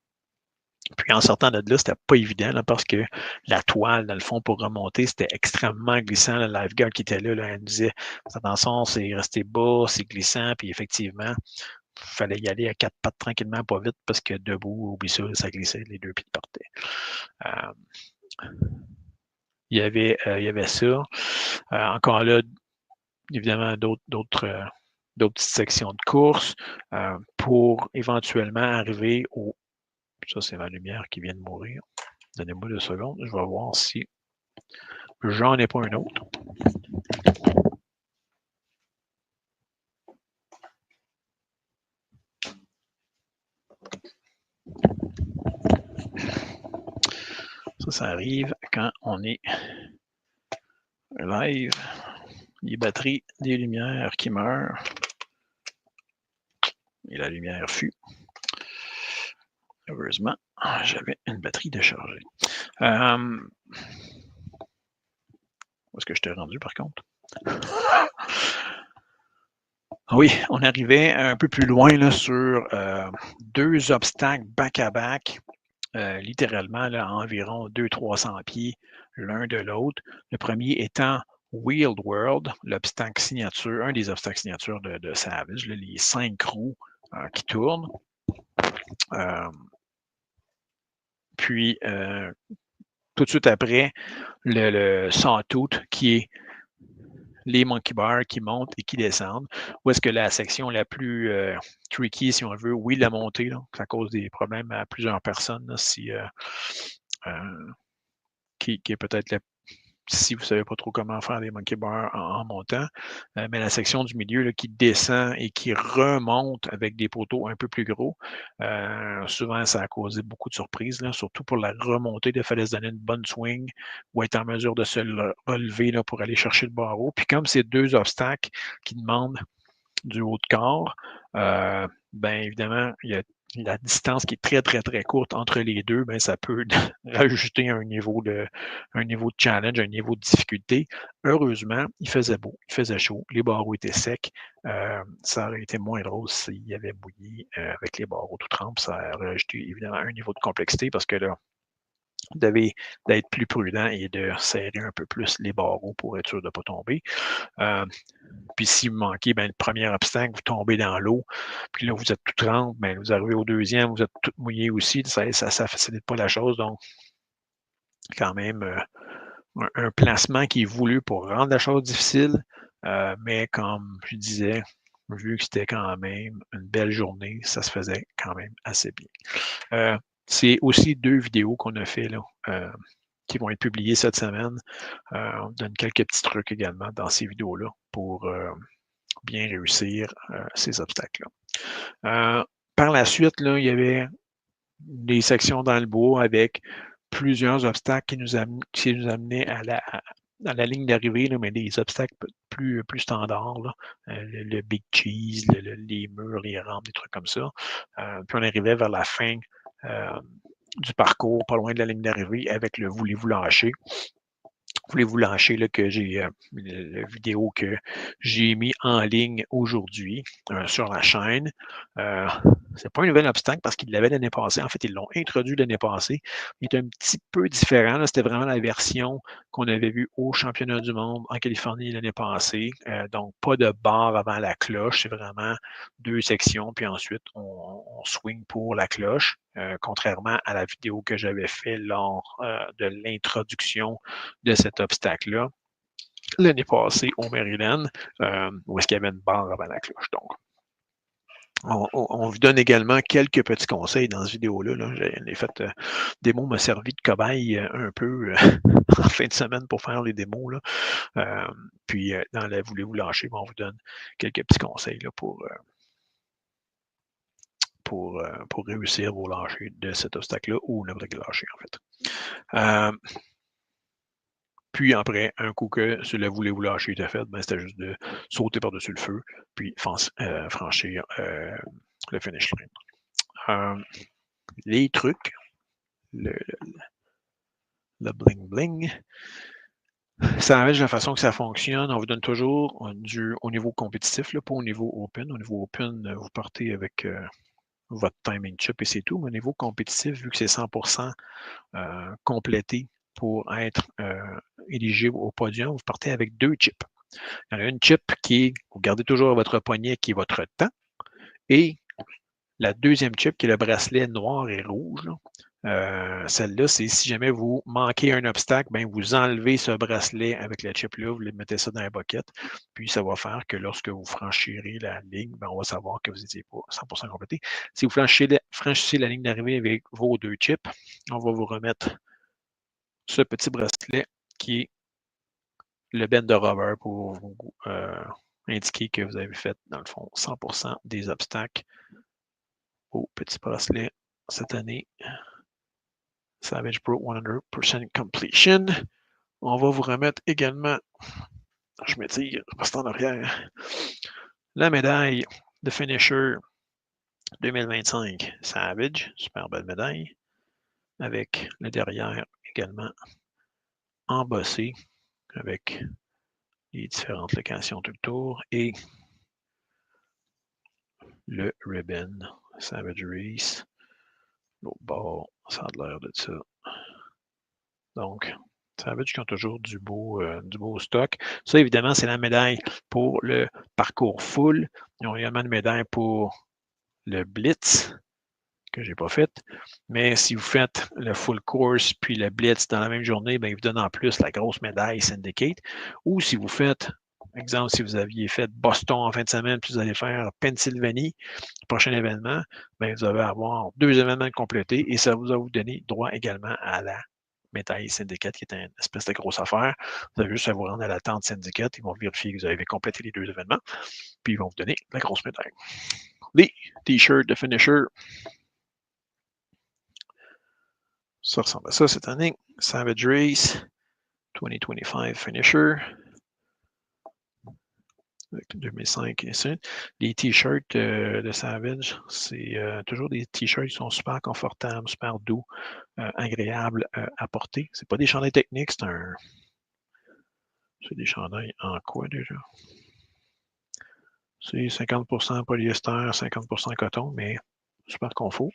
S1: Puis en sortant de là, c'était pas évident là, parce que la toile, dans le fond, pour remonter, c'était extrêmement glissant. Le lifeguard qui était là, elle nous disait attention, c'est resté bas, c'est glissant, puis effectivement, il fallait y aller à 4 pattes tranquillement, pas vite, parce que debout, oublie ça, ça glissait, les 2 pieds partaient. Il y avait ça. Encore là, évidemment, d'autres petites sections de course pour éventuellement arriver au. Ça, c'est ma lumière qui vient de mourir. Donnez-moi 2 secondes, je vais voir si j'en ai pas un autre. Ça arrive quand on est live. Les batteries des lumières qui meurent. Et la lumière fut. Heureusement, j'avais une batterie déchargée. Où est-ce que je t'ai rendu par contre? Oui, on arrivait un peu plus loin là, sur 2 obstacles back-à-back, littéralement là, à environ 200-300 pieds l'un de l'autre. Le premier étant Wheeled World, l'obstacle signature, un des obstacles signatures de Savage, là, les 5 roues qui tournent. Puis, tout de suite après, le Sawtooth qui est les monkey bars qui montent et qui descendent. Où est-ce que la section la plus tricky, si on veut, oui, la montée, là, ça cause des problèmes à plusieurs personnes, là, si, qui est peut-être si vous ne savez pas trop comment faire des monkey bars en montant, mais la section du milieu là, qui descend et qui remonte avec des poteaux un peu plus gros, souvent ça a causé beaucoup de surprises, là, surtout pour la remontée. Il fallait se donner une bonne swing ou être en mesure de se relever là, pour aller chercher le barreau. Puis comme c'est 2 obstacles qui demandent du haut de corps, bien évidemment, il y a la distance qui est très, très, très courte entre les deux, bien, ça peut rajouter un niveau de challenge, un niveau de difficulté. Heureusement, il faisait beau, il faisait chaud, les barreaux étaient secs. Ça aurait été moins drôle s'il y avait bouilli avec les barreaux tout trempes. Ça aurait rajouté évidemment un niveau de complexité parce que là, vous devez d'être plus prudent et de serrer un peu plus les barreaux pour être sûr de ne pas tomber. Puis si vous manquez, ben, le premier obstacle, vous tombez dans l'eau, puis là, vous êtes tout trempe, ben, vous arrivez au deuxième, vous êtes tout mouillé aussi, ça ne facilite pas la chose. Donc, quand même, un placement qui est voulu pour rendre la chose difficile, mais comme je disais, vu que c'était quand même une belle journée, ça se faisait quand même assez bien. C'est aussi 2 vidéos qu'on a fait là, qui vont être publiées cette semaine. On donne quelques petits trucs également dans ces vidéos-là pour bien réussir ces obstacles-là. Par la suite, là, il y avait des sections dans le bois avec plusieurs obstacles qui nous amenaient à la ligne d'arrivée, là, mais des obstacles plus standards, là. Le Big Cheese, les murs, les rampes, des trucs comme ça. Puis on arrivait vers la fin du parcours, pas loin de la ligne d'arrivée, avec le voulez-vous lâcher. Voulez-vous lâcher là, que j'ai la vidéo que j'ai mis en ligne aujourd'hui sur la chaîne. C'est pas un nouvel obstacle parce qu'ils l'avaient l'année passée. En fait, ils l'ont introduit l'année passée. Il est un petit peu différent. C'était vraiment la version qu'on avait vue au championnat du monde en Californie l'année passée. Donc, pas de barre avant la cloche. C'est vraiment 2 sections. Puis ensuite, on swing pour la cloche. Contrairement à la vidéo que j'avais fait lors de l'introduction de cet obstacle-là l'année passée au Maryland, où est-ce qu'il y avait une barre avant la cloche. Donc, on vous donne également quelques petits conseils dans cette vidéo-là. Là. J'ai fait démo m'a servi de cobaye un peu en fin de semaine pour faire les démos. Là. Puis, dans la voulez-vous lâcher, on vous donne quelques petits conseils là, pour réussir vos lâchers de cet obstacle-là ou n'importe quel lâcher, en fait. Puis après, un coup que ce le voulez-vous lâcher était fait, ben, c'était juste de sauter par-dessus le feu, puis franchir le finish line. Les trucs, le bling-bling, ça arrive de la façon que ça fonctionne. On vous donne toujours au niveau compétitif, là, pas au niveau open. Au niveau open, vous partez avec votre timing chip et c'est tout. Mais au niveau compétitif, vu que c'est 100% complété pour être éligible au podium, vous partez avec 2 chips. Il y en a une chip qui est, vous gardez toujours à votre poignet, qui est votre temps, et la deuxième chip qui est le bracelet noir et rouge. Celle-là, c'est si jamais vous manquez un obstacle, ben vous enlevez ce bracelet avec la chip-là, vous le mettez ça dans la boquette, puis ça va faire que lorsque vous franchirez la ligne, ben on va savoir que vous n'étiez pas 100% complété. Si vous franchissez la ligne d'arrivée avec vos 2 chips, on va vous remettre ce petit bracelet qui est le bend de rover pour vous indiquer que vous avez fait, dans le fond, 100% des obstacles au petit bracelet cette année. Savage Pro 100% completion. On va vous remettre également, je m'étire, je reste en arrière, la médaille de finisher 2025 Savage, super belle médaille, avec le derrière également embossé avec les différentes locations tout le tour et le ribbon Savage Race. L'autre bord, ça a l'air de ça. Donc, Savage qui ont toujours du beau stock. Ça, évidemment, c'est la médaille pour le parcours full. Ils ont également une médaille pour le Blitz, que je n'ai pas fait. Mais si vous faites le full course puis le Blitz dans la même journée, bien, ils vous donnent en plus la grosse médaille Syndicate. Ou si vous faites, exemple, si vous aviez fait Boston en fin de semaine, puis vous allez faire Pennsylvanie, prochain événement, bien, vous allez avoir 2 événements complétés et ça va vous donner droit également à la médaille syndicate, qui est une espèce de grosse affaire. Vous avez juste à vous rendre à la tente syndicate. Ils vont vérifier que vous avez complété les 2 événements, puis ils vont vous donner la grosse médaille. Les t-shirts de finisher. Ça ressemble à ça cette année. Savage Race 2025 finisher. Avec 2005 et ça. Les t-shirts de Savage, c'est toujours des t-shirts qui sont super confortables, super doux, agréables à porter. C'est pas des chandails techniques, c'est des chandails en quoi déjà? C'est 50% polyester, 50% coton, mais super confort.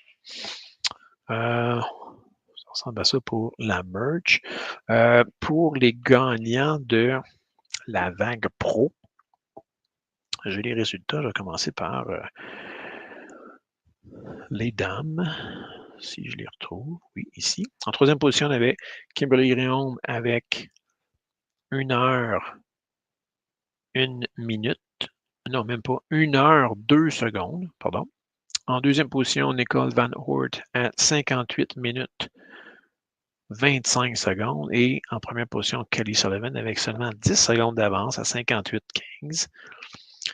S1: Ça ressemble à ça pour la merch. Pour les gagnants de la vague pro, j'ai les résultats. Je vais commencer par les dames, si je les retrouve. Oui, ici. En troisième position, on avait Kimberly Grion avec 1 heure, 1 minute. Non, même pas. 1 heure, 2 secondes. Pardon. En deuxième position, Nicole Van Hoort à 58 minutes 25 secondes. Et en première position, Kelly Sullivan avec seulement 10 secondes d'avance à 58,15.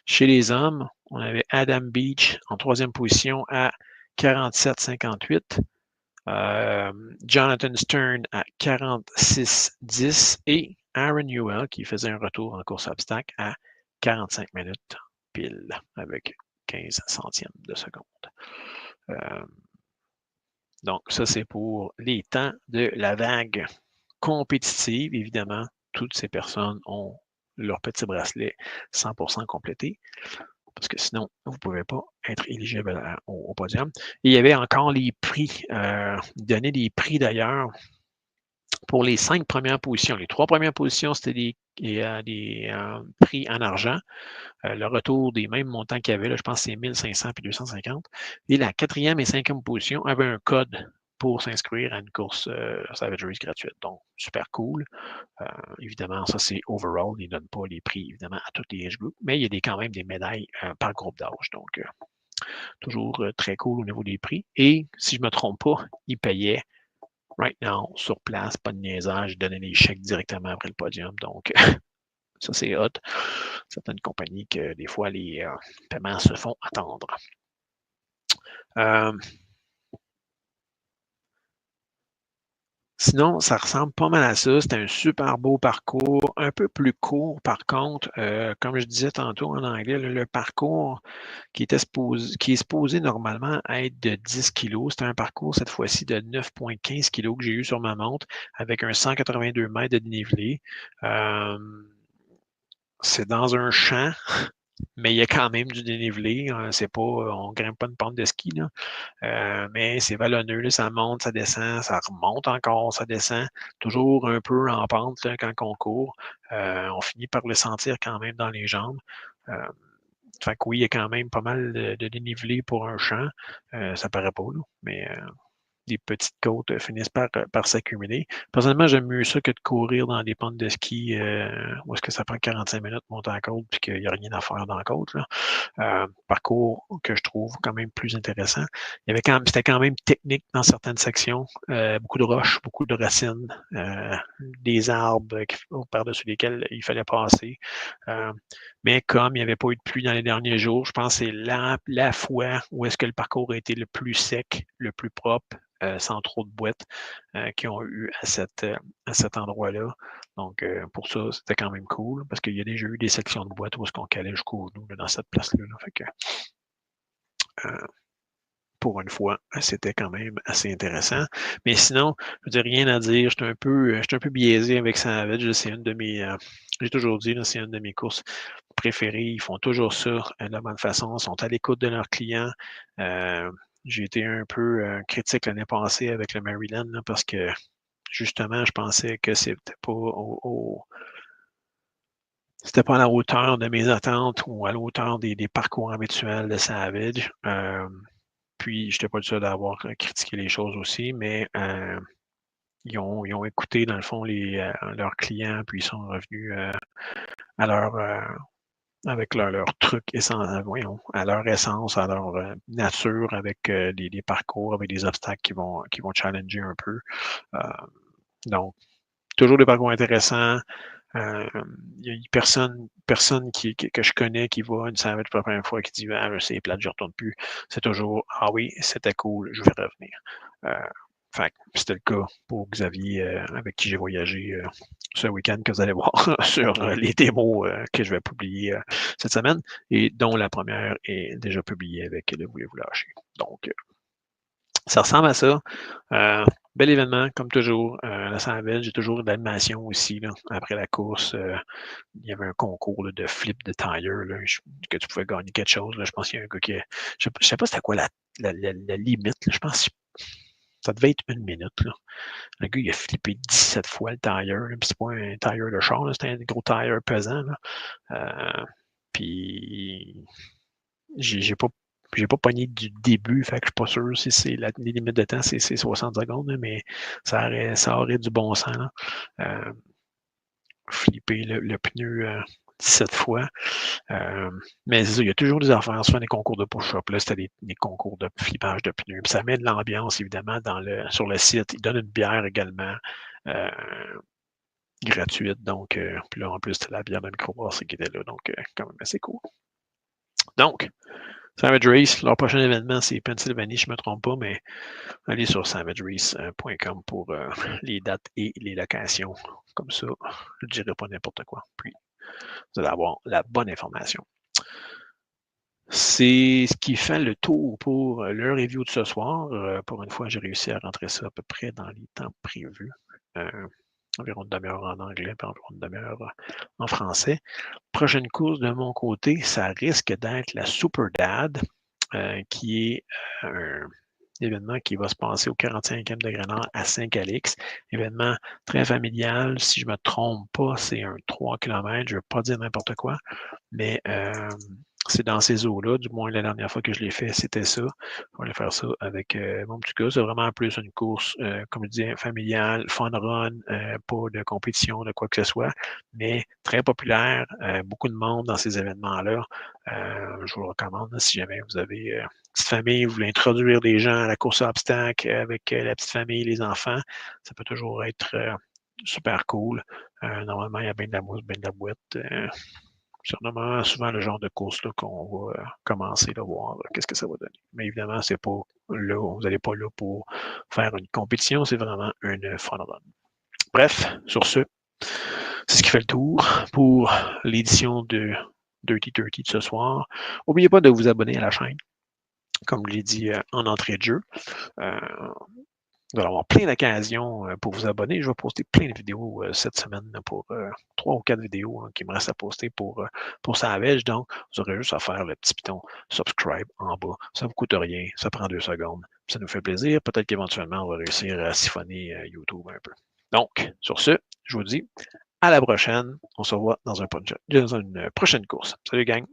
S1: Chez les hommes, on avait Adam Beach en troisième position à 47,58. Jonathan Stern à 46,10 et Aaron Ewell qui faisait un retour en course obstacle à 45 minutes pile avec 15 centièmes de seconde. Donc, ça, c'est pour les temps de la vague compétitive. Évidemment, toutes ces personnes ont leur petit bracelet 100% complété parce que sinon, vous ne pouvez pas être éligible au podium. Et il y avait encore les prix, donner des prix d'ailleurs pour les 5 premières positions. Les 3 premières positions, c'était des prix en argent. Le retour des mêmes montants qu'il y avait, là, je pense que c'est 1500 puis 250. Et la 4e et 5e position avaient un code pour s'inscrire à une course Savage Race gratuite. Donc, super cool. Évidemment, ça, c'est overall. Ils ne donnent pas les prix, évidemment, à tous les age groups, mais il y a quand même des médailles par groupe d'âge. Donc, toujours très cool au niveau des prix. Et si je ne me trompe pas, ils payaient right now, sur place, pas de niaisage, donner les chèques directement après le podium. Donc, ça, c'est hot. Certaines compagnies que des fois, les paiements se font attendre. Sinon, ça ressemble pas mal à ça. C'était un super beau parcours, un peu plus court par contre. Comme je disais tantôt en anglais, le parcours qui est supposé normalement être de 10 kg. C'était un parcours cette fois-ci de 9,15 kg que j'ai eu sur ma montre avec un 182 mètres de dénivelé. C'est dans un champ, mais il y a quand même du dénivelé. C'est pas, on grimpe pas une pente de ski, là. Mais c'est vallonneux, là, ça monte, ça descend, ça remonte encore, ça descend, toujours un peu en pente là, quand on court. On finit par le sentir quand même dans les jambes. Fait que oui, il y a quand même pas mal de dénivelé pour un champ. Ça paraît pas, là, mais petites côtes finissent par s'accumuler. Personnellement, j'aime mieux ça que de courir dans des pentes de ski où est-ce que ça prend 45 minutes de monter en côte puis qu'il n'y a rien à faire dans la côte, là. Parcours que je trouve quand même plus intéressant. C'était quand même technique dans certaines sections, beaucoup de roches, beaucoup de racines, des arbres par-dessus lesquels il fallait passer. Mais comme il n'y avait pas eu de pluie dans les derniers jours, je pense que c'est la fois où est-ce que le parcours a été le plus sec, le plus propre, sans trop de boîtes qui ont eu à cet endroit-là. Donc, pour ça, c'était quand même cool parce qu'il y a déjà eu des sections de boîtes où est-ce qu'on calait jusqu'au genou dans cette place-là. Là. Fait que, pour une fois, c'était quand même assez intéressant. Mais sinon, je n'ai rien à dire. J'étais un peu biaisé avec Savage. C'est une de mes. J'ai toujours dit, c'est une de mes courses préférées. Ils font toujours ça de la bonne façon. Ils sont à l'écoute de leurs clients. J'ai été un peu critique l'année passée avec le Maryland là, parce que justement, je pensais que c'était pas c'était pas à la hauteur de mes attentes ou à la hauteur des parcours habituels de Savage. Puis, je n'étais pas le seul d'avoir critiqué les choses aussi, mais ils ont écouté, dans le fond, leurs clients, puis ils sont revenus à avec leur truc voyons, à leur essence, à leur nature, avec des parcours, avec des obstacles qui vont challenger un peu. Donc, toujours des parcours intéressants. Il n'y a personne que je connais qui va une savage pour la première fois qui dit ah, c'est plate, je ne retourne plus. C'est toujours ah oui, c'était cool, je vais revenir. Fait c'était le cas pour Xavier, avec qui j'ai voyagé ce week-end, que vous allez voir sur les démos que je vais publier cette semaine, et dont la première est déjà publiée avec le Voulez-vous lâcher. Donc, ça ressemble à ça. Bel événement, comme toujours. La Savage, j'ai toujours de l'animation aussi. Là. Après la course, il y avait un concours là, de flip de tire, là, que tu pouvais gagner quelque chose. Là. Je pense qu'il y a un gars qui. Je ne sais pas c'était quoi la limite. Là. Je pense que ça devait être 1 minute. Là. Le gars, il a flippé 17 fois le tire. Puis c'est pas un tire de char, c'était un gros tire pesant. Là. Puis j'ai pas pogné du début, fait que je suis pas sûr si c'est les limites de temps, c'est 60 secondes, là, mais ça aurait du bon sens. Là. Flipper le pneu 17 fois. Mais c'est ça, il y a toujours des affaires, soit des concours de push-up, là, c'était des concours de flippage de pneus. Puis ça met de l'ambiance, évidemment, sur le site. Ils donnent une bière également. Gratuite, donc, puis là, en plus, c'était la bière de microbrasserie qui était là, donc, quand même assez cool. Donc, Savage Race, leur prochain événement, c'est Pennsylvanie, je ne me trompe pas, mais allez sur savagerace.com pour les dates et les locations. Comme ça, je ne dirai pas n'importe quoi. Puis, vous allez avoir la bonne information. C'est ce qui fait le tour pour le review de ce soir. Pour une fois, j'ai réussi à rentrer ça à peu près dans les temps prévus. Environ une demi-heure en anglais, puis environ une demi-heure en français. Prochaine course de mon côté, ça risque d'être la Super Dad, qui est un événement qui va se passer au 45e degré nord à Saint-Calix. Événement très familial. Si je ne me trompe pas, c'est un 3 km. Je ne veux pas dire n'importe quoi, mais c'est dans ces eaux-là. Du moins, la dernière fois que je l'ai fait, c'était ça. On va faire ça avec mon petit gars. C'est vraiment plus une course, comme je disais, familiale, fun run, pas de compétition, de quoi que ce soit, mais très populaire. Beaucoup de monde dans ces événements-là. Je vous le recommande, si jamais vous avez une petite famille, vous voulez introduire des gens à la course à obstacles avec la petite famille, les enfants, ça peut toujours être super cool. Normalement, il y a bien de la mousse, bien de la boîte. C'est normalement souvent le genre de course là, qu'on va commencer à voir qu'est-ce que ça va donner. Mais évidemment, c'est pas là, vous n'allez pas là pour faire une compétition, c'est vraiment une fun run. Bref, sur ce, c'est ce qui fait le tour pour l'édition de Dirty Dirty de ce soir. N'oubliez pas de vous abonner à la chaîne, comme je l'ai dit en entrée de jeu. Vous allez avoir plein d'occasions pour vous abonner. Je vais poster plein de vidéos cette semaine pour 3 ou 4 vidéos qui me restent à poster pour Savage. Donc, vous aurez juste à faire le petit piton subscribe en bas. Ça ne vous coûte rien. Ça prend 2 secondes. Ça nous fait plaisir. Peut-être qu'éventuellement, on va réussir à siphonner YouTube un peu. Donc, sur ce, je vous dis à la prochaine. On se revoit dans une prochaine course. Salut, gang!